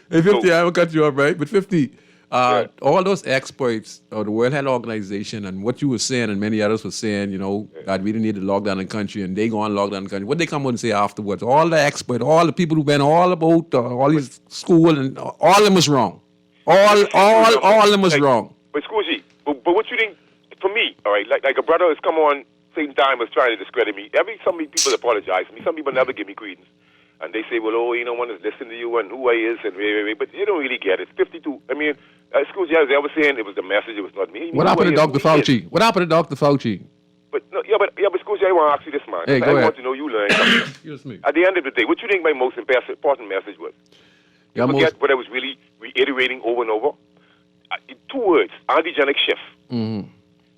Hey, 50, I will cut you off, right? But 50, all those experts of the World Health Organization and what you were saying and many others were saying, that we didn't need to lock down the country and they go on lock down the country. What they come out and say afterwards, all the experts, all the people who've been all about all these school and all of them was wrong. All of them was wrong. But Scoozy, but what you think, for me, all right, like a brother has come on same time was trying to discredit me. Some people apologize to me. Some people never give me credence. And they say, well, no one is listening to you and who I is and wait. But you don't really get it. 52. I mean, Scoozy, as I was saying, it was the message. It was not me. What happened to Dr. Fauci? What happened to Dr. Fauci? But Scoozy, I want to ask you this, man. Hey, I want to know you learn something. Excuse me. At the end of the day, what you think my most important message was? You forget what I was really reiterating over and over? 2 words, antigenic shift. Mm-hmm.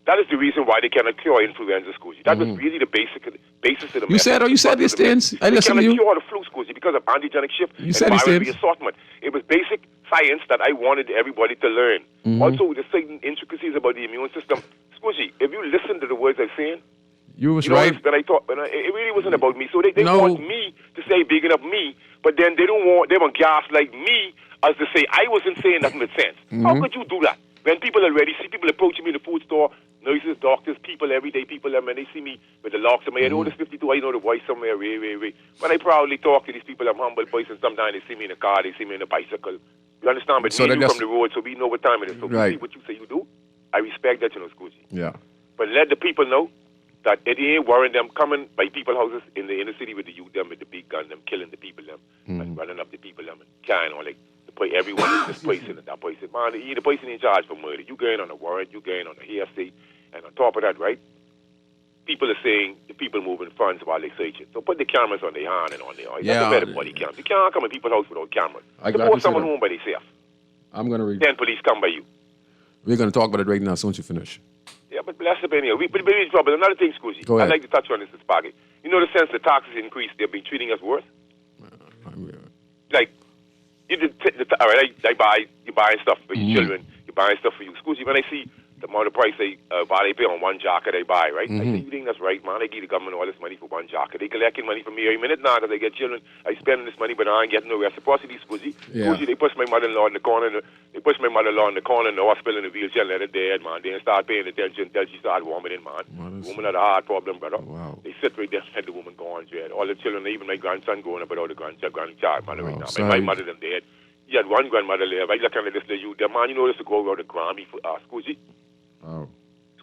That is the reason why they cannot cure influenza, Scoozy. That was really the basis of the message. You said these things. I listen to you. They cannot cure the flu, Scoozy, because of antigenic shift and viral reassortment. It was basic science that I wanted everybody to learn. Mm-hmm. Also, the certain intricacies about the immune system. Scoozy, if you listen to the words I'm saying, you was right. When I thought, it really wasn't about me. So they want me to say big enough me, but then they want gas like me as to say I wasn't saying nothing with sense. Mm-hmm. How could you do that? When people already see people approaching me in the food store, nurses, doctors, people, everyday people, and when they see me with the locks in my head, oh, this 52, I know the voice somewhere, When I proudly talk to these people, I'm humble boys, and sometimes they see me in a car, they see me in a bicycle. You understand? But we do from the road, so we know what time it is. So we see what you say you do. I respect that, Scoozy. Yeah. But let the people know that it ain't worrying them coming by people's houses in the inner city with the youth, them with the big gun, them killing the people, them, and running up the people, them, and carrying on like, everyone is this person and that person. Man, the person in charge for murder. You going on a warrant, you going on a hearsay, and on top of that, right, people are saying the people moving funds while they searching. So put the cameras on their hand and on their eyes. That's a better body cam. You can't come in people's house without cameras. Suppose someone home by themselves. I'm going to read. Then police come by you. We're going to talk about it right now as soon as you finish. Yeah, but bless up anyhow. But in trouble. Another thing, Scoozy. I'd like to touch on this, Sparky. You know the sense the taxes increased, they've been treating us worse? Like, all right, you buying stuff for your children, you're buying stuff for you. Scoozy, when I see the amount of price they pay on one jacket they buy, right? I say, you think that's right, man? They give the government all this money for one jacket. They collecting money from me every minute now because they get children. I spending this money, but I ain't getting no reciprocity, Scoozy. Scoozy, they push my mother-in-law in the corner. They push my mother-in-law in the corner in the hospital in the wheelchair and let her dead, man. They didn't start paying attention until she started vomiting, man. The woman had a heart problem, brother. Wow. They sit right there and had the woman go on jail. All the children, even my grandson growing up without a grandchild, man, right now. My mother them dead. You had one grandmother live. I look at this little youth. Man, you know this to go around the Grammy for Scoozy. Oh.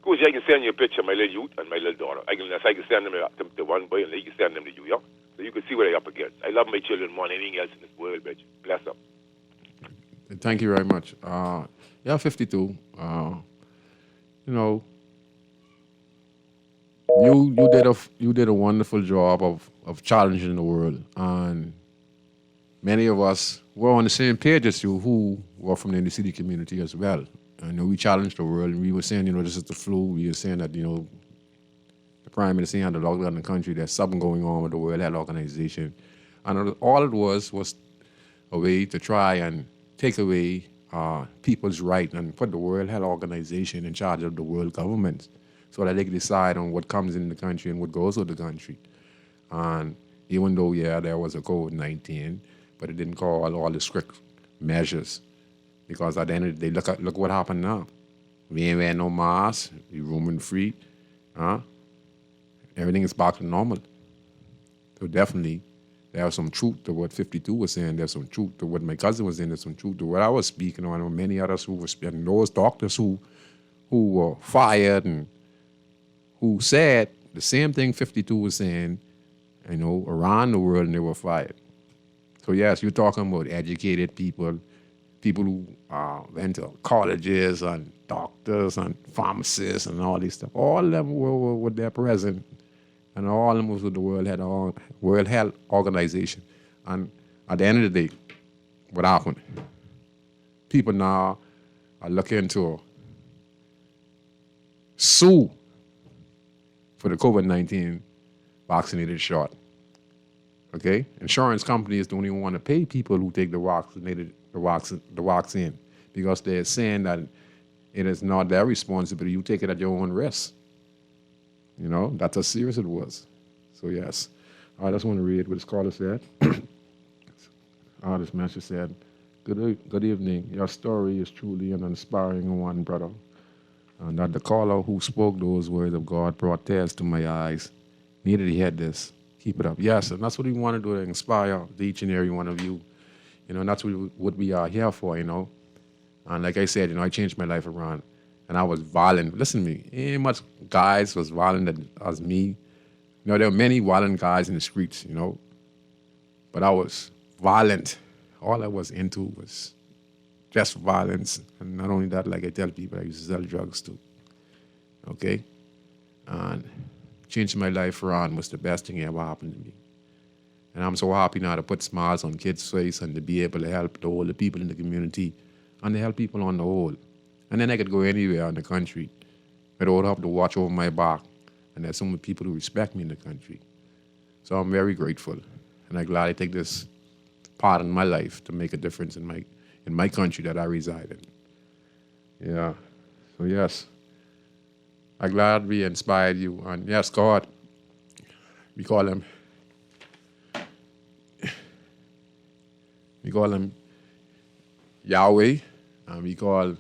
Scoozy, I can send you a picture of my little youth and my little daughter. I can send them to one boy and you can send them to you, yeah? So you can see what they're up against. I love my children more than anything else in this world, bitch. Bless them. Thank you very much. 52. You did a wonderful job of challenging the world, and many of us were on the same page as you, who were from the inner city community as well. And we challenged the world, and we were saying, this is the flu. We were saying that, the Prime Minister had to lock down the country. There's something going on with the World Health Organization. And all it was a way to try and take away people's right and put the World Health Organization in charge of the world governments so that they can decide on what comes in the country and what goes with the country. And even though, there was a COVID-19, but it didn't call all the strict measures. Because at the end of the day, look what happened now. We ain't wearing no masks. We roaming free. Everything is back to normal. So definitely, there's some truth to what 52 was saying. There's some truth to what my cousin was saying. There's some truth to what I was speaking on. And many others who were speaking. Those doctors who were fired and who said the same thing 52 was saying, around the world, and they were fired. So yes, you're talking about educated people who went to colleges and doctors and pharmacists and all this stuff. All of them were with their president, and all of them was with the World Health Organization. And at the end of the day, what happened? People now are looking to sue for the COVID-19 vaccinated shot. Okay? Insurance companies don't even want to pay people who take the vaccine because they're saying that it is not their responsibility. You take it at your own risk. That's how serious it was. So yes, I just want to read what this caller said. This message said, good evening. Your story is truly an inspiring one, brother. And that the caller who spoke those words of God brought tears to my eyes. Needed to hear this. Keep it up. Yes, and that's what we want to do, to inspire each and every one of you. And that's what we are here for, And like I said, I changed my life around. And I was violent. Listen to me. Ain't much guys was violent as me. There were many violent guys in the streets, But I was violent. All I was into was just violence. And not only that, like I tell people, I used to sell drugs too. Okay? And changing my life around was the best thing that ever happened to me. And I'm so happy now to put smiles on kids' face and to be able to help the older people in the community and to help people on the whole. And then I could go anywhere in the country. I don't have to watch over my back. And there's so many people who respect me in the country. So I'm very grateful. And I'm glad I take this part in my life to make a difference in my country that I reside in. Yeah. So yes. I'm glad we inspired you. And yes, God, we call him Yahweh, and we call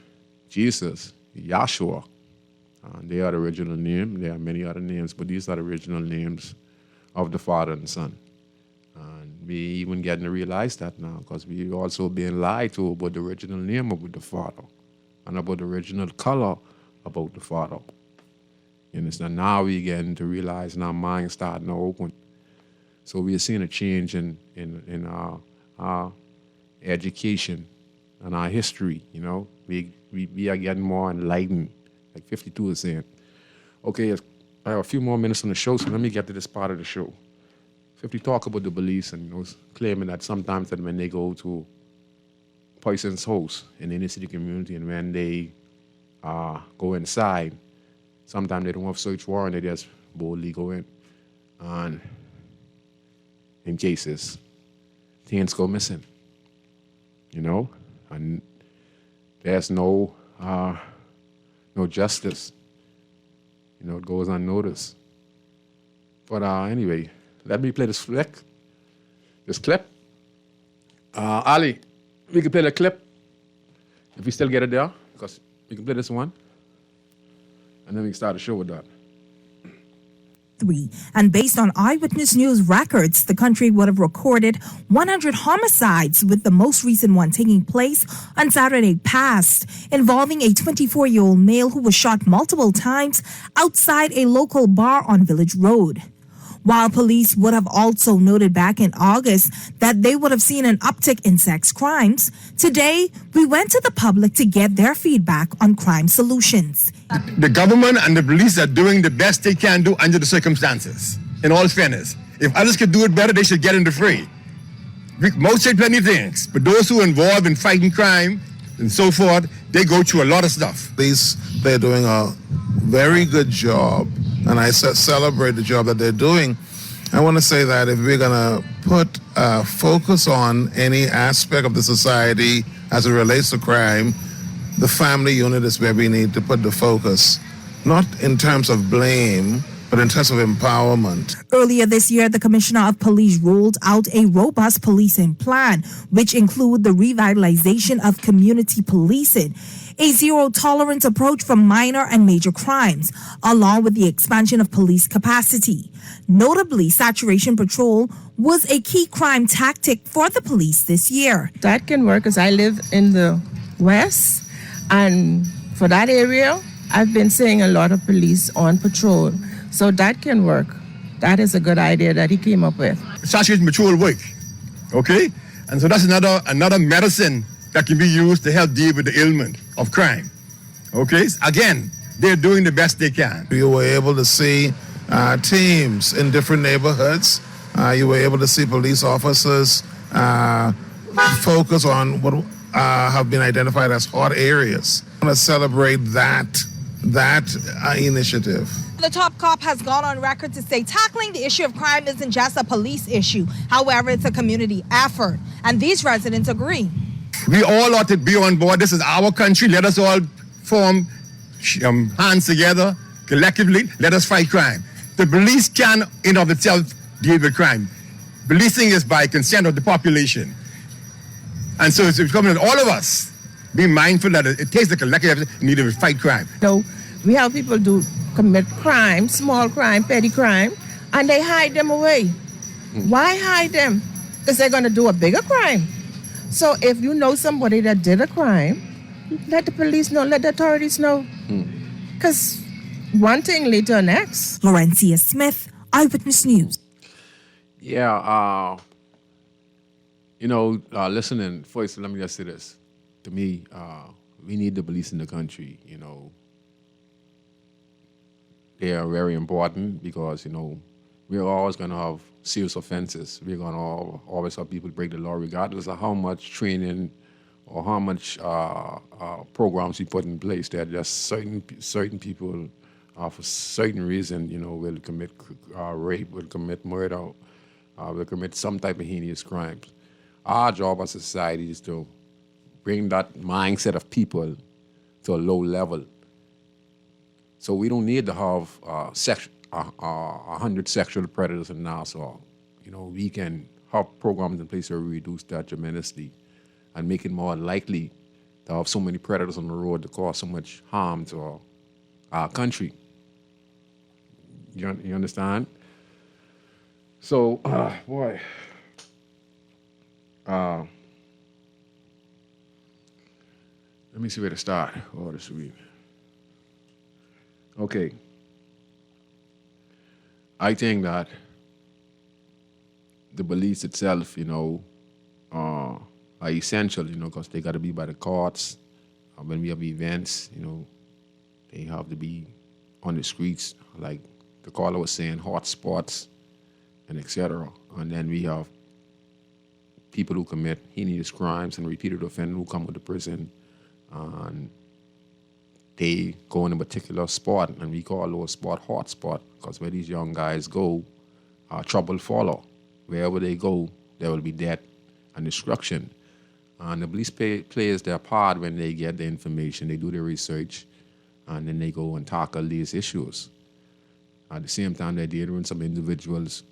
Jesus Yahshua. And they are the original name. There are many other names, but these are the original names of the Father and Son. And we even getting to realize that now because we also being lied to about the original name of the Father and about the original color about the Father. You understand? Now we getting to realize, and our minds starting to open. So we are seeing a change in our education and our history. We are getting more enlightened, like 52 is saying. Okay, I have a few more minutes on the show, so let me get to this part of the show. 50 talk about the beliefs and claiming that sometimes that when they go to a person's house in the inner city community and when they go inside, sometimes they don't have search warrant, they just boldly go in. And in cases, things go missing, and there's no justice. It goes unnoticed. But anyway, let me play this clip. Ali, we can play the clip if we still get it there, because we can play this one. And then we can start the show with that. And based on eyewitness news records, the country would have recorded 100 homicides, with the most recent one taking place on Saturday past, involving a 24-year-old male who was shot multiple times outside a local bar on Village Road. While police would have also noted back in August that they would have seen an uptick in sex crimes, today we went to the public to get their feedback on crime solutions. The government and the police are doing the best they can do under the circumstances, in all fairness. If others could do it better, they should get in the fray. Most say plenty of things, but those who are involved in fighting crime and so forth, they go through a lot of stuff. They're doing a very good job, and I celebrate the job that they're doing. I want to say that if we're going to put focus on any aspect of the society as it relates to crime, the family unit is where we need to put the focus, not in terms of blame, but in terms of empowerment. Earlier this year, the Commissioner of Police rolled out a robust policing plan, which include the revitalization of community policing, a zero-tolerance approach for minor and major crimes, along with the expansion of police capacity. Notably, saturation patrol was a key crime tactic for the police this year. That can work as I live in the West, and for that area, I've been seeing a lot of police on patrol. So that can work. That is a good idea that he came up with. Saturation patrol work, okay? And so that's another medicine that can be used to help deal with the ailment of crime, okay? Again, they're doing the best they can. You were able to see teams in different neighborhoods. You were able to see police officers focus on what have been identified as hot areas. I want to celebrate that initiative. The top cop has gone on record to say tackling the issue of crime isn't just a police issue. However, it's a community effort. And these residents agree. We all ought to be on board. This is our country. Let us all form hands together, collectively. Let us fight crime. The police can, in of itself, deal with crime. Policing is by consent of the population. And so it's becoming all of us be mindful that it takes the collective effort need to fight crime. So we have people commit crime, small crime, petty crime, and they hide them away. Why hide them? Because they're going to do a bigger crime. So if you know somebody that did a crime, let the police know, let the authorities know. Because one thing leads to the next. Laurencia Smith, Eyewitness News. Yeah, listening, first, let me just say this. To me, we need the police in the country, They are very important because, we're always going to have serious offenses. We're going to always have people break the law regardless of how much training or how much programs we put in place. There are just certain people, for certain reason, will commit rape, will commit murder, will commit some type of heinous crimes. Our job as a society is to bring that mindset of people to a low level. So we don't need to have 100 sexual predators in Nassau. We can have programs in place where we reduce that tremendously and make it more likely to have so many predators on the road to cause so much harm to our country. You understand? So, boy. Let me see where to start. Oh, this week. Okay. I think that the police itself, are essential, because they got to be by the courts. When we have events, they have to be on the streets, like the caller was saying, hot spots and etc. And then we have people who commit heinous crimes and repeated offenders who come to prison, and they go in a particular spot, and we call those spot hot spot, because where these young guys go, trouble follow. Wherever they go, there will be death and destruction. And the police plays their part when they get the information, they do their research, and then they go and tackle these issues. At the same time, they're dealing with some individuals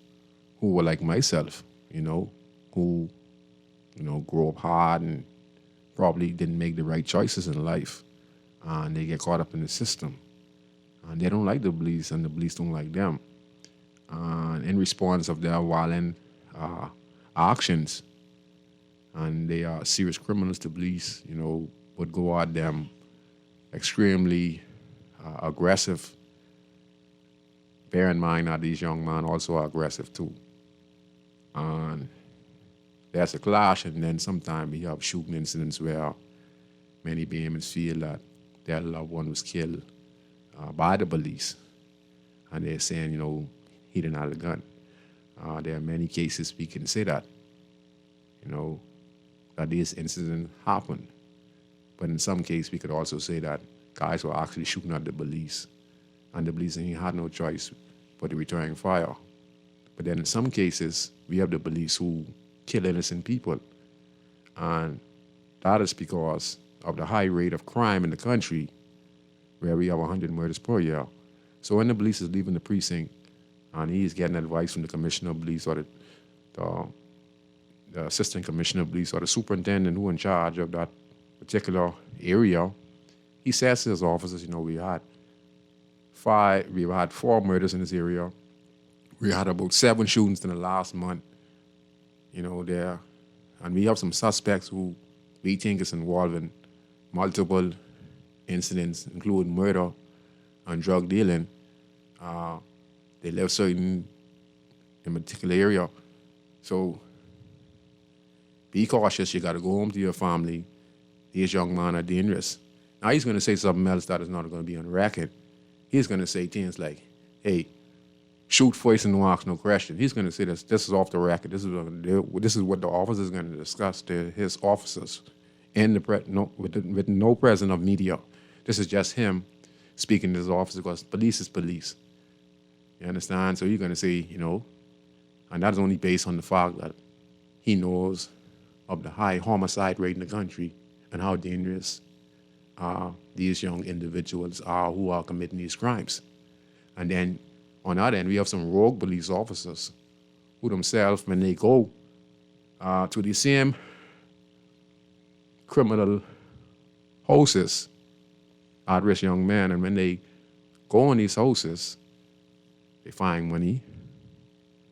who were like myself, who grow up hard and probably didn't make the right choices in life. And they get caught up in the system. And they don't like the police, and the police don't like them. And in response of their violent actions, and they are serious criminals, the police, would go at them extremely aggressive. Bear in mind that these young men also are aggressive too. And there's a clash, and then sometimes we have shooting incidents where many Bahamians feel that their loved one was killed by the police. And they're saying, he didn't have a gun. There are many cases we can say that, that these incidents happened. But in some cases, we could also say that guys were actually shooting at the police, and the police had no choice but to return fire. But then in some cases, we have the police who kill innocent people. And that is because of the high rate of crime in the country, where we have 100 murders per year. So when the police is leaving the precinct and he's getting advice from the commissioner of police or the assistant commissioner of police or the superintendent who in charge of that particular area, he says to his officers, we've had 4 murders in this area. We had about 7 shootings in the last month, there. And we have some suspects who we think is involved in multiple incidents, including murder and drug dealing. They live in a particular area. So be cautious. You got to go home to your family. These young men are dangerous. Now he's going to say something else that is not going to be on record. He's going to say things like, hey, shoot first and don't ask no question. He's going to say this is off the record. This is what the officer is going to discuss to his officers with no presence of media. This is just him speaking to his officers because police is police. You understand? So you're going to say, and that's only based on the fact that he knows of the high homicide rate in the country and how dangerous these young individuals are who are committing these crimes. And then on the other end, we have some rogue police officers who themselves, when they go to the same criminal houses, at-risk young men, and when they go on these houses, they find money,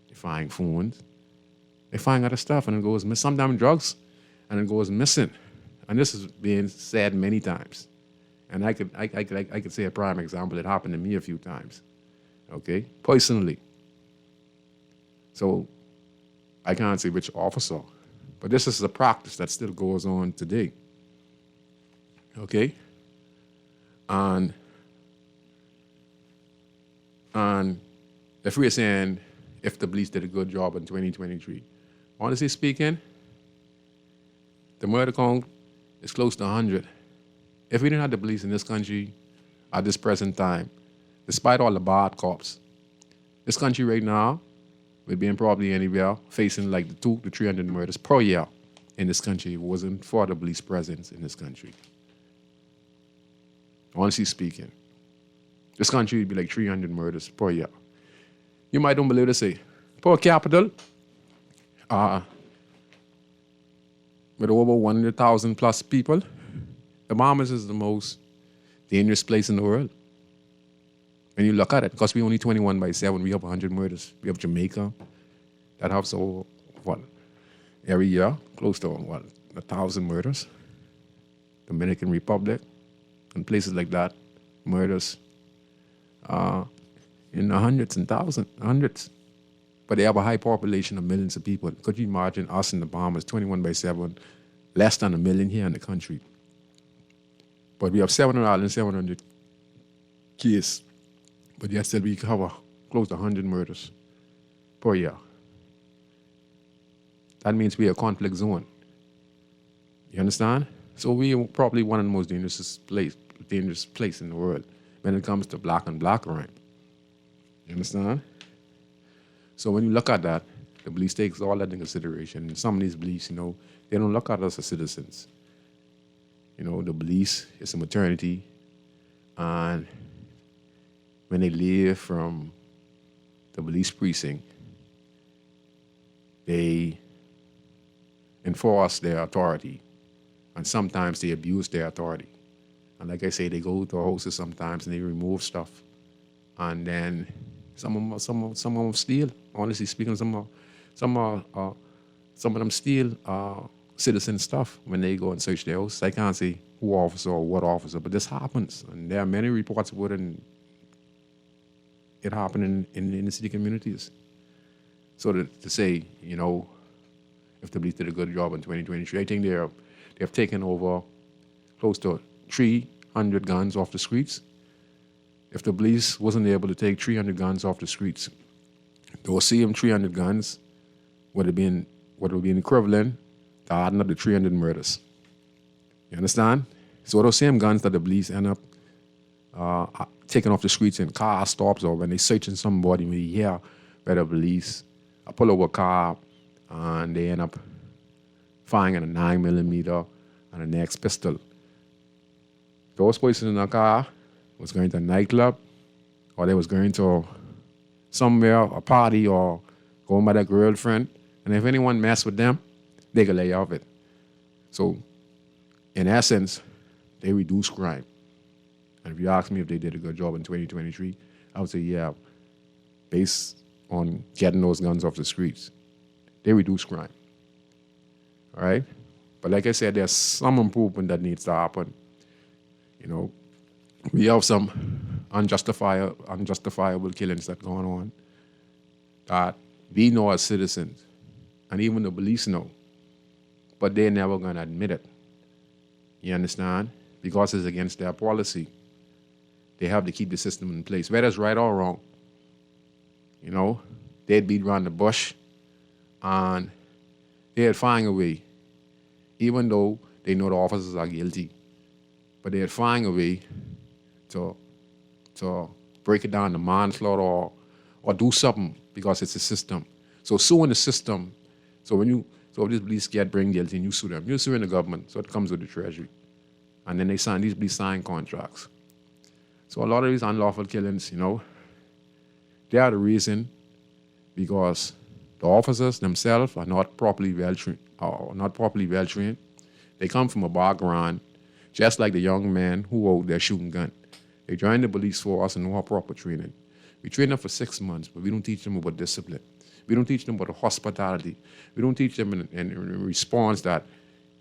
they find phones, they find other stuff, and it goes missing. Sometimes drugs, and it goes missing. And this is being said many times. And I could say a prime example. It happened to me a few times. Okay, personally. So I can't say which officer, but this is a practice that still goes on today. Okay, and if we're saying if the police did a good job in 2023, honestly speaking, the murder count is close to 100. If we didn't have the police in this country at this present time, despite all the bad cops, this country right now would be probably anywhere facing like the 200 to 300 murders per year in this country if it wasn't for the police presence in this country. Honestly speaking, this country would be like 300 murders per year. You might don't believe to say, per capita, with over 100,000 plus people, the Bahamas is the most dangerous place in the world. When you look at it, because we only 21/7, we have 100 murders. We have Jamaica, that has over, every year, close to, 1,000 murders. Dominican Republic, and places like that, murders in the hundreds and hundreds. But they have a high population of millions of people. Could you imagine us in the Bahamas, 21/7, less than 1 million here in the country? But we have 700 cases. But yet still we cover close to 100 murders per year. That means we're a conflict zone. You understand? So we are probably one of the most dangerous place in the world when it comes to black on black crime. You understand? So when you look at that, the police takes all that into consideration. Some of these police, they don't look at us as citizens. The police is a maternity, and when they leave from the police precinct, they enforce their authority, and sometimes they abuse their authority. And like I say, they go to houses sometimes and they remove stuff, and then some of them steal. Honestly speaking, some of them steal citizen stuff when they go and search their house. I can't say who officer or what officer, but this happens, and there are many reports about it happening in the city communities. So to say, if the police did a good job in 2023, I think they have taken over close to 300 guns off the streets. If the police wasn't able to take 300 guns off the streets, those same 300 guns would have been equivalent to adding up the 300 murders. You understand? So those same guns that the police end up taking off the streets in car stops, or when they searching somebody, when you hear where the police pull over a car and they end up finding a 9mm and a next pistol. Those persons in the car was going to a nightclub or they was going to somewhere, a party, or going by their girlfriend. And if anyone mess with them, they can lay off it. So, in essence, they reduce crime. And if you ask me if they did a good job in 2023, I would say, yeah, based on getting those guns off the streets, they reduce crime. All right? But like I said, there's some improvement that needs to happen. You know, we have some unjustifiable killings that going on that we know as citizens, and even the police know, but they're never going to admit it. You understand? Because it's against their policy. They have to keep the system in place, whether it's right or wrong. You know, they'd beat around the bush, and they'd find a way, even though they know the officers are guilty, but they'd find a way to break it down to manslaughter or do something because it's a system. So suing the system, so if these police get bring guilty and you sue them, you're suing the government, so it comes with the treasury. And then these police sign contracts. So a lot of these unlawful killings, you know, they are the reason because the officers themselves are not properly well trained. They come from a background just like the young man who out there shooting gun. They join the police force and know how proper training. We train them for 6 months, but we don't teach them about discipline. We don't teach them about hospitality. We don't teach them in response that,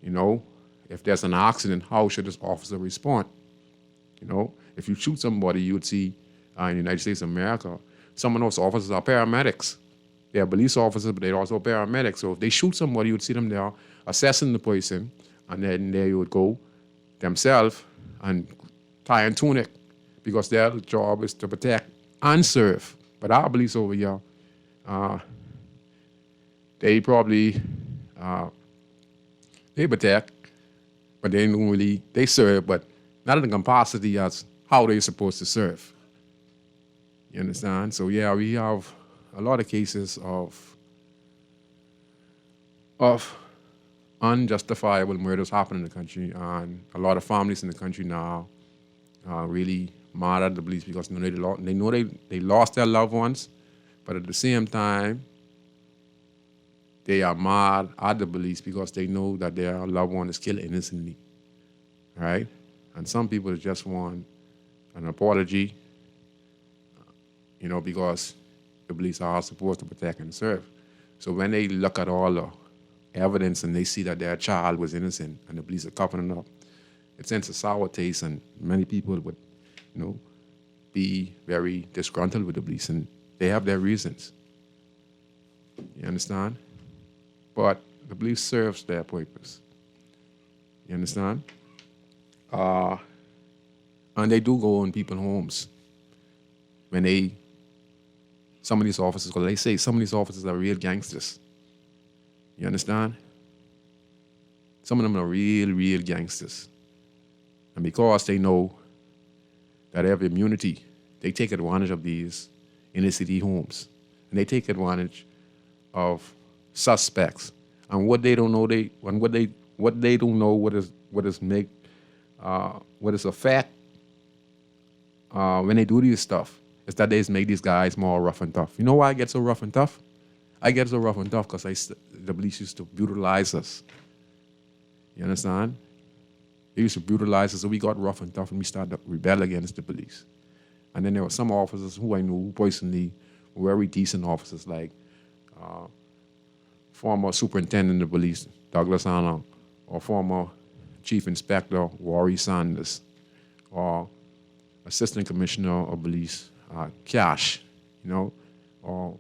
you know, if there's an accident, how should this officer respond? You know, if you shoot somebody, you would see in the United States of America, some of those officers are paramedics. They are police officers, but they're also paramedics. So if they shoot somebody, you would see them there assessing the person, and then there you would go themselves and tie and tunic, because their job is to protect and serve. But our police over here, they probably they protect, but they don't really, they serve, but not in the capacity as how they're supposed to serve. You understand? So yeah, we have a lot of cases of unjustifiable murders happening in the country, and a lot of families in the country now are really mad at the police because they know they lost their loved ones, but at the same time, they are mad at the police because they know that their loved one is killed innocently, right? And some people just want an apology, you know, because the police are supposed to protect and serve. So when they look at all the evidence and they see that their child was innocent and the police are covering it up, it sends a sour taste, and many people would, you know, be very disgruntled with the police, and they have their reasons. You understand? But the police serves their purpose. You understand? And they do go in people's homes when some of these officers, because they say some of these officers are real gangsters. You understand? Some of them are real gangsters. And because they know that they have immunity, they take advantage of these inner city homes. And they take advantage of suspects. And what they don't know, what they don't know, what is a fact when they do this stuff, is that they just make these guys more rough and tough. You know why I get so rough and tough? I get so rough and tough because the police used to brutalize us. You understand? They used to brutalize us, so we got rough and tough, and we started to rebel against the police. And then there were some officers who I knew personally were very decent officers, like former superintendent of police, Douglas Allen, or former chief inspector, Wari Sanders, or assistant commissioner of police, Cash, you know, or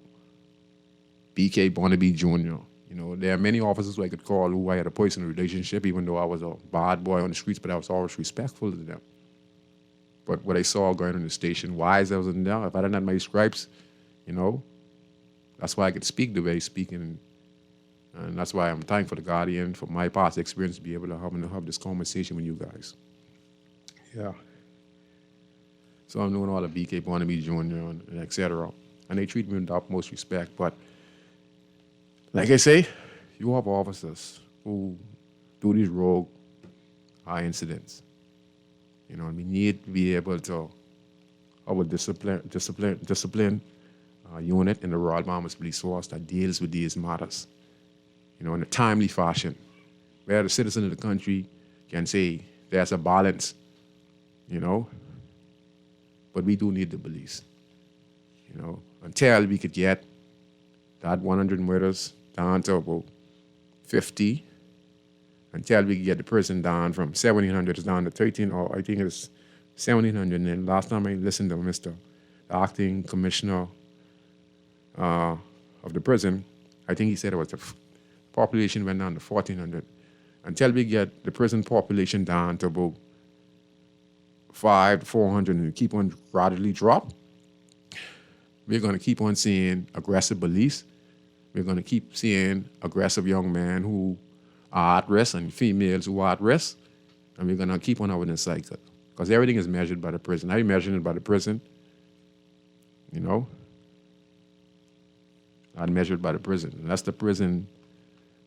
B.K. Barnaby Jr. You know, there are many officers who I could call who I had a personal relationship, even though I was a bad boy on the streets, but I was always respectful to them. But what I saw going on the station, why I was in there, if I didn't have my stripes, you know, that's why I could speak the way I speak, and that's why I'm thankful to Guardian for my past experience to be able to have this conversation with you guys. Yeah. So I'm doing all the B.K. Barnaby Jr. and et cetera. And they treat me with the utmost respect. But like I say, you have officers who do these rogue incidents. You know, we need to be able to our discipline unit in the Royal Bahamas Police Force that deals with these matters, in a timely fashion, where the citizen of the country can say there's a balance, but we do need the police, until we could get that 100 murders down to about 50, until we could get the prison down from 1,700 down to 13, or I think it's 1,700. And then last time I listened to the acting commissioner of the prison, I think he said it was the population went down to 1,400. Until we get the prison population down to about 500 to 400 and keep on gradually drop, we're going to keep on seeing aggressive police. We're going to keep seeing aggressive young men who are at risk and females who are at risk. And we're going to keep on having this cycle. Because everything is measured by the prison. How you measuring it by the prison? Not measured by the prison. Unless the prison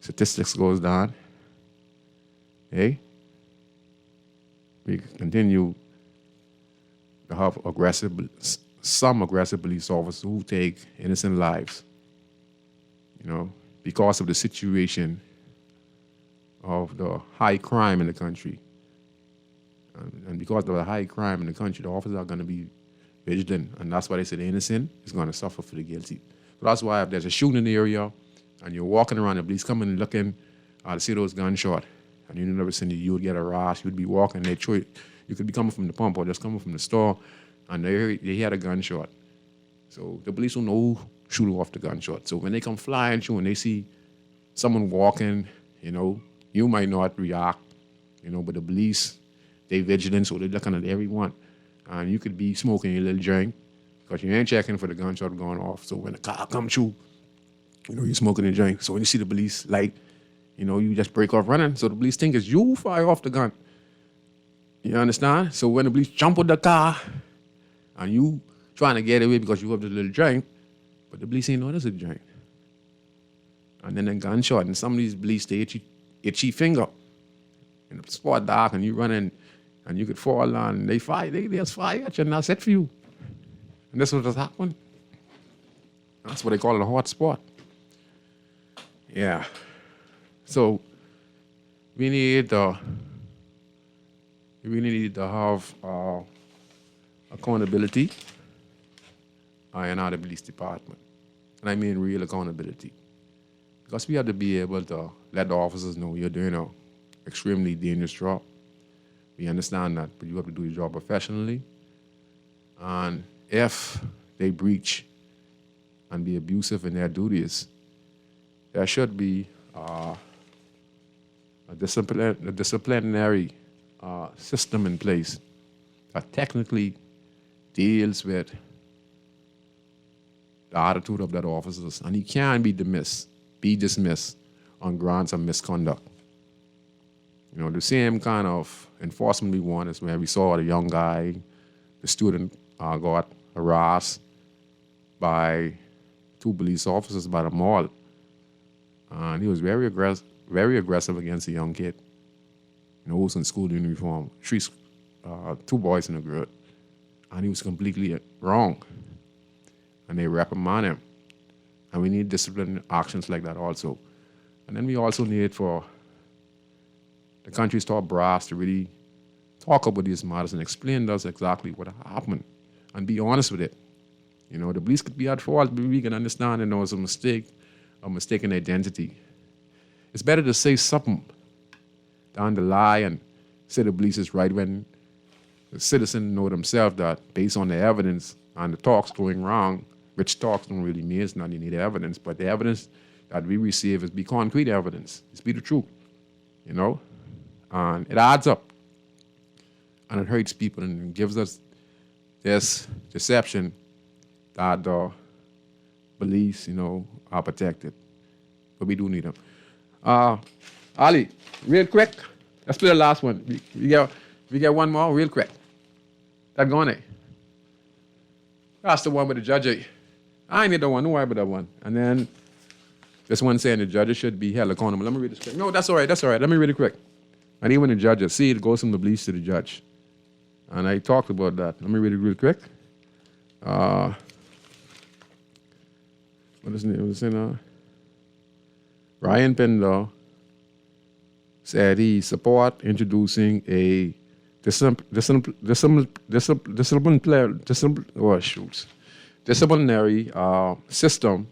statistics goes down, we continue to have some aggressive police officers who take innocent lives, because of the situation of the high crime in the country. And because of the high crime in the country, the officers are going to be vigilant. And that's why they say the innocent is going to suffer for the guilty. So that's why if there's a shooting in the area and you're walking around, the police coming and looking to see those gunshots, and you never seen you would get a rush, you'd be walking, you could be coming from the pump or just coming from the store, and they had a gunshot. So the police will know who shoot off the gunshot. So when they come flying through and they see someone walking, you might not react, but the police, they vigilant, so they're looking at everyone. And you could be smoking your little drink because you ain't checking for the gunshot going off. So when the car comes through, you're smoking a drink. So when you see the police light, you just break off running. So the police think it's you fire off the gun. You understand? So when the police jump with the car and you trying to get away because you have the little drink, but the police ain't know there's a drink. And then the gunshot, and some of these police, they itchy finger. And the spot dark, and you running, and you could fall on, and they just fire at you, and that's it for you. And that's what has happened. That's what they call it, a hot spot. Yeah. So we need to have accountability in our police department. And I mean real accountability. Because we have to be able to let the officers know you're doing an extremely dangerous job. We understand that, but you have to do your job professionally. And if they breach and be abusive in their duties, there should be a disciplinary system in place that technically deals with the attitude of that officers, and he can be dismissed on grounds of misconduct. The same kind of enforcement we want is where we saw the young guy, the student got harassed by 2 police officers by the mall. And he was very aggressive against a young kid. Who was in school uniform, 2 boys and a girl. And he was completely wrong. And they reprimanded him. And we need disciplinary actions like that also. And then we also need for the country's top brass to really talk about these matters and explain to us exactly what happened and be honest with it. The police could be at fault, but we can understand it was a mistaken identity. It's better to say something than to lie and say the police is right when the citizen know themselves that based on the evidence and the talks going wrong, which talks don't really mean it's not you need evidence, but the evidence that we receive is be concrete evidence. It's be the truth, and it adds up. And it hurts people and gives us this deception that the police, are protected. But we do need them. Ali, real quick, let's play the last one. We get one more real quick. That going it. That's the one with the judge. I ain't need that one, don't worry about that one. And then this one saying the judges should be held accountable. Let me read this quick. No, that's all right. Let me read it quick. And even the judges, see, it goes from the police to the judge. And I talked about that. Let me read it real quick. what is his name? Was it, Ryan Pender said he support introducing a disciplinary system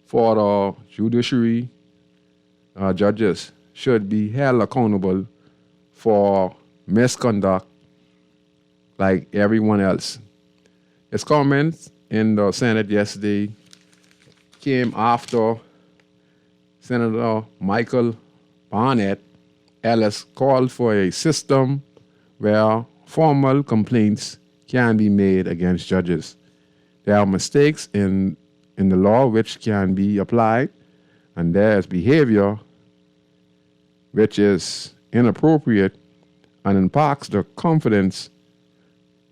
for the judiciary. Judges should be held accountable for misconduct like everyone else. His comments in the Senate yesterday came after Senator Michael Barnett Ellis called for a system where formal complaints can be made against judges. There are mistakes in the law which can be applied, and there is behavior which is inappropriate and impacts the confidence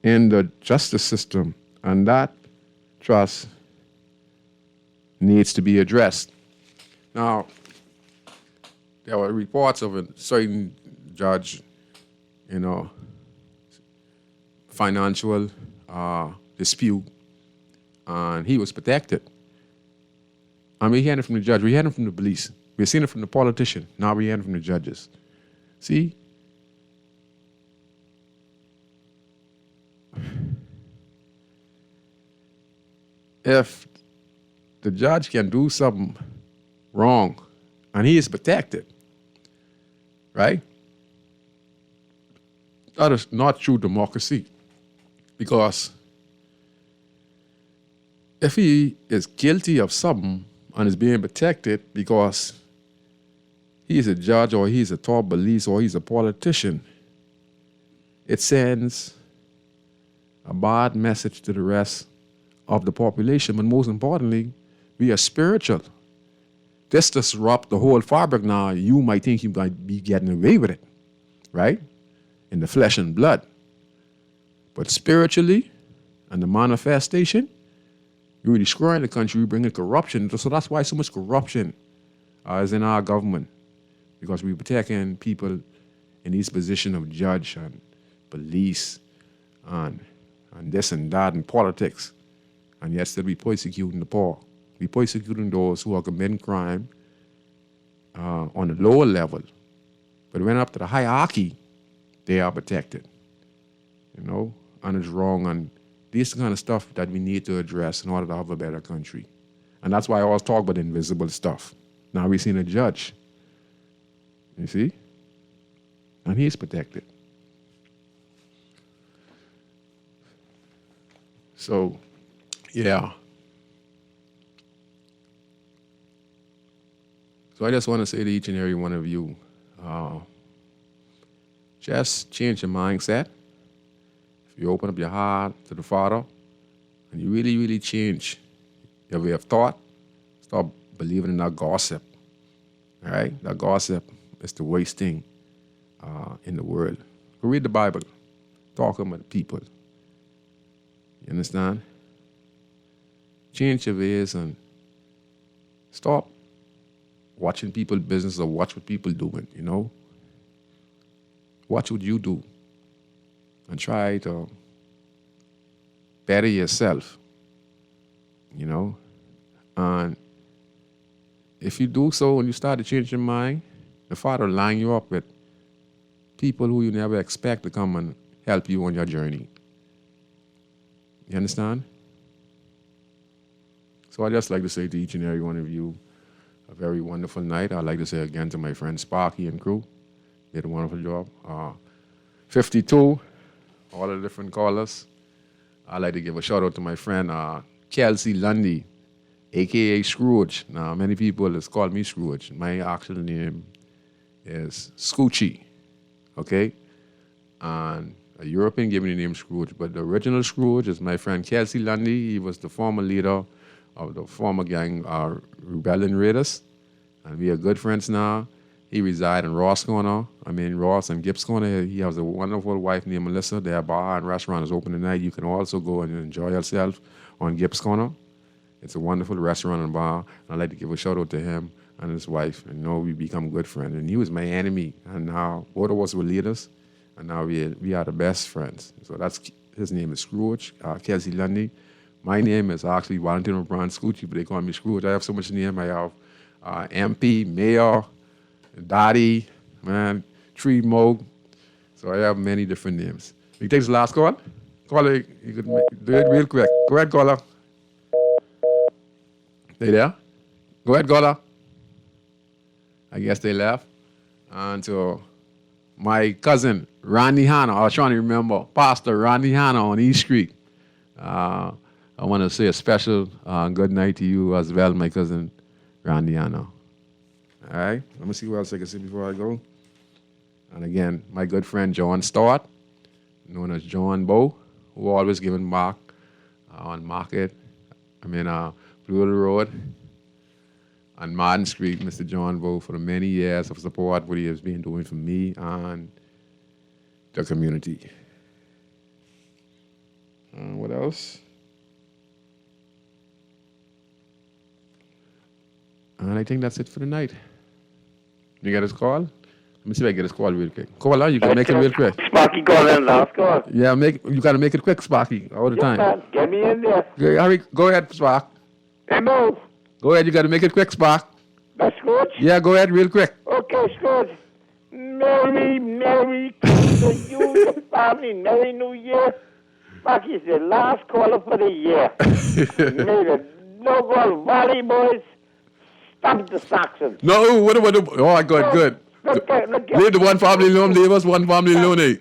in the justice system, and that trust needs to be addressed. Now, there were reports of a certain judge, financial dispute, and he was protected. And we heard it from the judge, we heard it from the police, we've seen it from the politician, now we heard it from the judges. See? If the judge can do something wrong and he is protected, right? That is not true democracy. Because if he is guilty of something and is being protected because he's a judge or he's a top police or he's a politician, it sends a bad message to the rest of the population. But most importantly, we are spiritual. This disrupts the whole fabric now. You might think you might be getting away with it, right? In the flesh and blood. But spiritually, and the manifestation, you're destroying the country, you're bringing corruption. So that's why so much corruption is in our government. Because we're protecting people in these positions of judge and police and this and that and politics. And yet still we persecuting the poor. We persecuting those who are committing crime on the lower level. But when up to the hierarchy, they are protected. And it's wrong. And this kind of stuff that we need to address in order to have a better country. And that's why I always talk about the invisible stuff. Now we've seen a judge. You see? And he's protected. So, yeah. So I just want to say to each and every one of you, just change your mindset. If you open up your heart to the Father and you really, really change your way of thought, stop believing in that gossip. All right? That gossip is the worst thing in the world. Go read the Bible. Talk about people. You understand? Change your ways and stop watching people's business or watch what people doing, Watch what you do and try to better yourself, And if you do so and you start to change your mind, the Father will line you up with people who you never expect to come and help you on your journey. You understand? So I just like to say to each and every one of you, a very wonderful night. I'd like to say again to my friend Sparky and crew, did a wonderful job. 52, all the different callers. I'd like to give a shout out to my friend Kelsey Lundy, a.k.a. Scrooge. Now, many people has called me Scrooge. My actual name is Scoochie, okay? And a European gave me the name Scrooge, but the original Scrooge is my friend Kelsey Lundy. He was the former leader of the former gang, Rebellion Raiders, and we are good friends now. He resides in Ross and Gibbs Corner. He has a wonderful wife named Melissa. Their bar and restaurant is open tonight. You can also go and enjoy yourself on Gibbs Corner. It's a wonderful restaurant and bar. And I'd like to give a shout out to him and his wife. And we become good friends. And he was my enemy. And now both of us were leaders. And now we are the best friends. So His name is Scrooge, Kelsey Lundy. My name is actually Valentino Brown Scoochie, but they call me Scrooge. I have so much name. I have MP, Mayor, Daddy, man, Tree Moog. So I have many different names. You take this last call? Caller, you could do it real quick. Go ahead, caller. They there? Go ahead, caller. I guess they left. And so my cousin, Randy Hanna, I was trying to remember, Pastor Randy Hanna on East Street. I want to say a special good night to you as well, my cousin, Randy Hanna. All right, let me see what else I can say before I go. And again, my good friend, John Stewart, known as John Bow, who always giving back on Market, Blue Hill Road, on Martin Street, Mr. John Bow, for the many years of support what he has been doing for me and the community. What else? And I think that's it for the night. You get his call? Let me see if I get his call real quick. Caller, you can make it real quick. Sparky call in last call. Yeah, you got to make it quick, Sparky, all the time. Man. Get me in there. Okay, Harry, go ahead, Spark. Hey, move. Go ahead, you got to make it quick, Spark. That's Scrooge? Yeah, go ahead, real quick. Okay, Scrooge. Merry Christmas to you, the family. Merry New Year. Sparky is the last caller for the year. May the no-ball Valley boys stop the Saxons. No, what? All right, good. Look at. Leave the one family alone. Leave us one family alone, eh?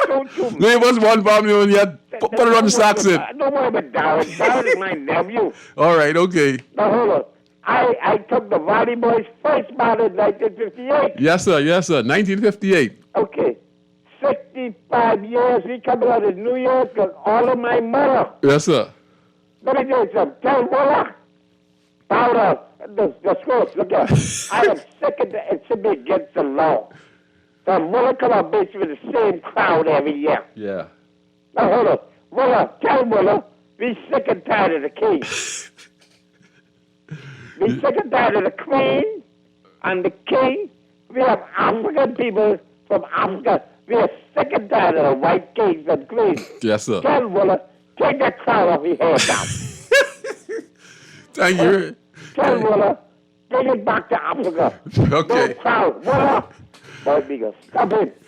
Don't you... Leave us one family alone yet. Put it on the Saxon. Don't worry about Darren. Darren is my nephew. All right, okay. Now, hold on. I took the Valley boys first bat in 1958. Yes, sir. 1958. Okay. 65 years. We coming out of New York with all of my mother. Yes, sir. Let me tell you something. Tell Willa. Powder. The Scrooge. Look at it. I am sick of it. Should be against the law. The Willa come out basically with the same crowd every year. Yeah. Now, hold on. Willa, tell Willa, we sick and tired of the king. We sick and tired of the queen and the king. We have African people from Africa. We are sick and tired of the white kings and queens. Yes, sir. Tell Willa, take that crown off your head now. Thank you. Tell Willa, take it back to Africa. Okay. No crown. Willa. Boy, bigger. Stop it.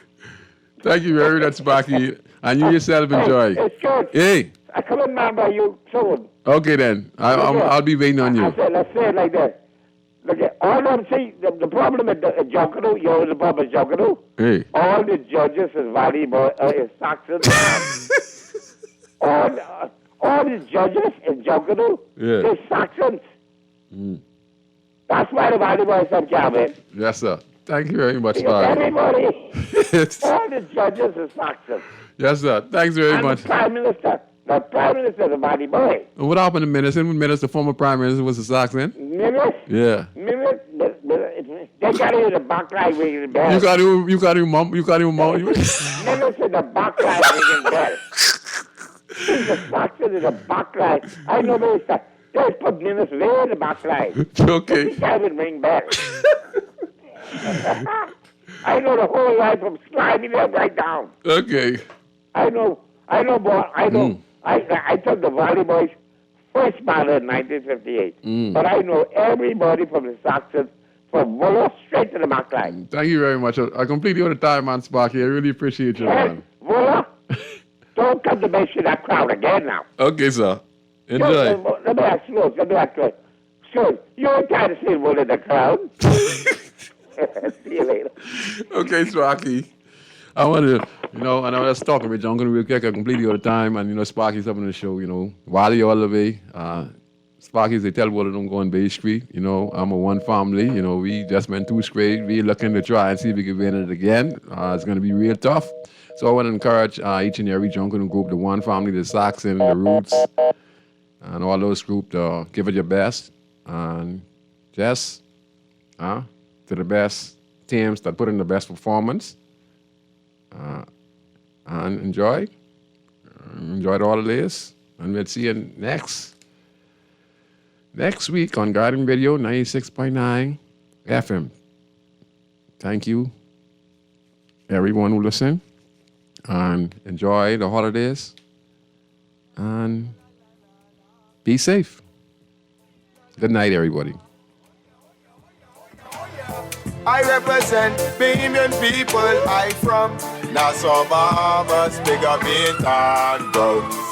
Thank you very much, Sparky. And you yourself enjoy. Hey, it's good. Hey. I come in now by you soon. Okay, then. I'll be waiting on you. Let's say it like that. Look, all of them, see, the problem at Jockadoo, you know the problem at Jockadoo? Hey. All the judges is volleyball, is Saxons. all the judges in Jockadoo is Saxons. Mm. That's why the volleyball is on cabin. Yes, sir. Thank you very much, Sparky. Everybody, all the judges is Saxons. Yes, sir. Thanks very much. The Prime Minister is a volleyball. What happened to Minister? The former Prime Minister was a Saxon? Minutes? Yeah. Minutes? They got it in the back line ringing the bell. You got him, mom. Minutes in the back line ringing the bell. The Saxon in the back line. I know they put minutes way in the back line. Okay. These guys would ring bells. I know the whole line from sliding them right down. Okay. I know, boy. I know. I took the volleyball first battle in 1958. But I know everybody from the Saxons, from Willa straight to the back line. Thank you very much. I completely out of time, man, Sparky. I really appreciate you, man. Willa, don't come to make sure that crowd again now. Okay, sir. Enjoy. Let me ask you, Scrooge, you ain't tired of seeing Willa in the crowd? See you later. Okay, Sparky. I want to, and I was talking with John real quick. I completely out of time, and Sparky's up on the show. Wally all the way. Sparky's they tell what don't go on Bay Street. I'm a one family. We just went 2 straight. We looking to try and see if we can win it again. It's going to be real tough. So I want to encourage each and every Jungle group, the one family, the Saxon, the Roots, and all those groups to give it your best and just to the best teams that put in the best performance. And enjoy the holidays, and we'll see you next week on Garden Radio 96.9 FM. Thank you, everyone who listened, and enjoy the holidays and be safe. Good night, everybody. I represent billion people. I from Nassau, Bahamas, big up in town, bro.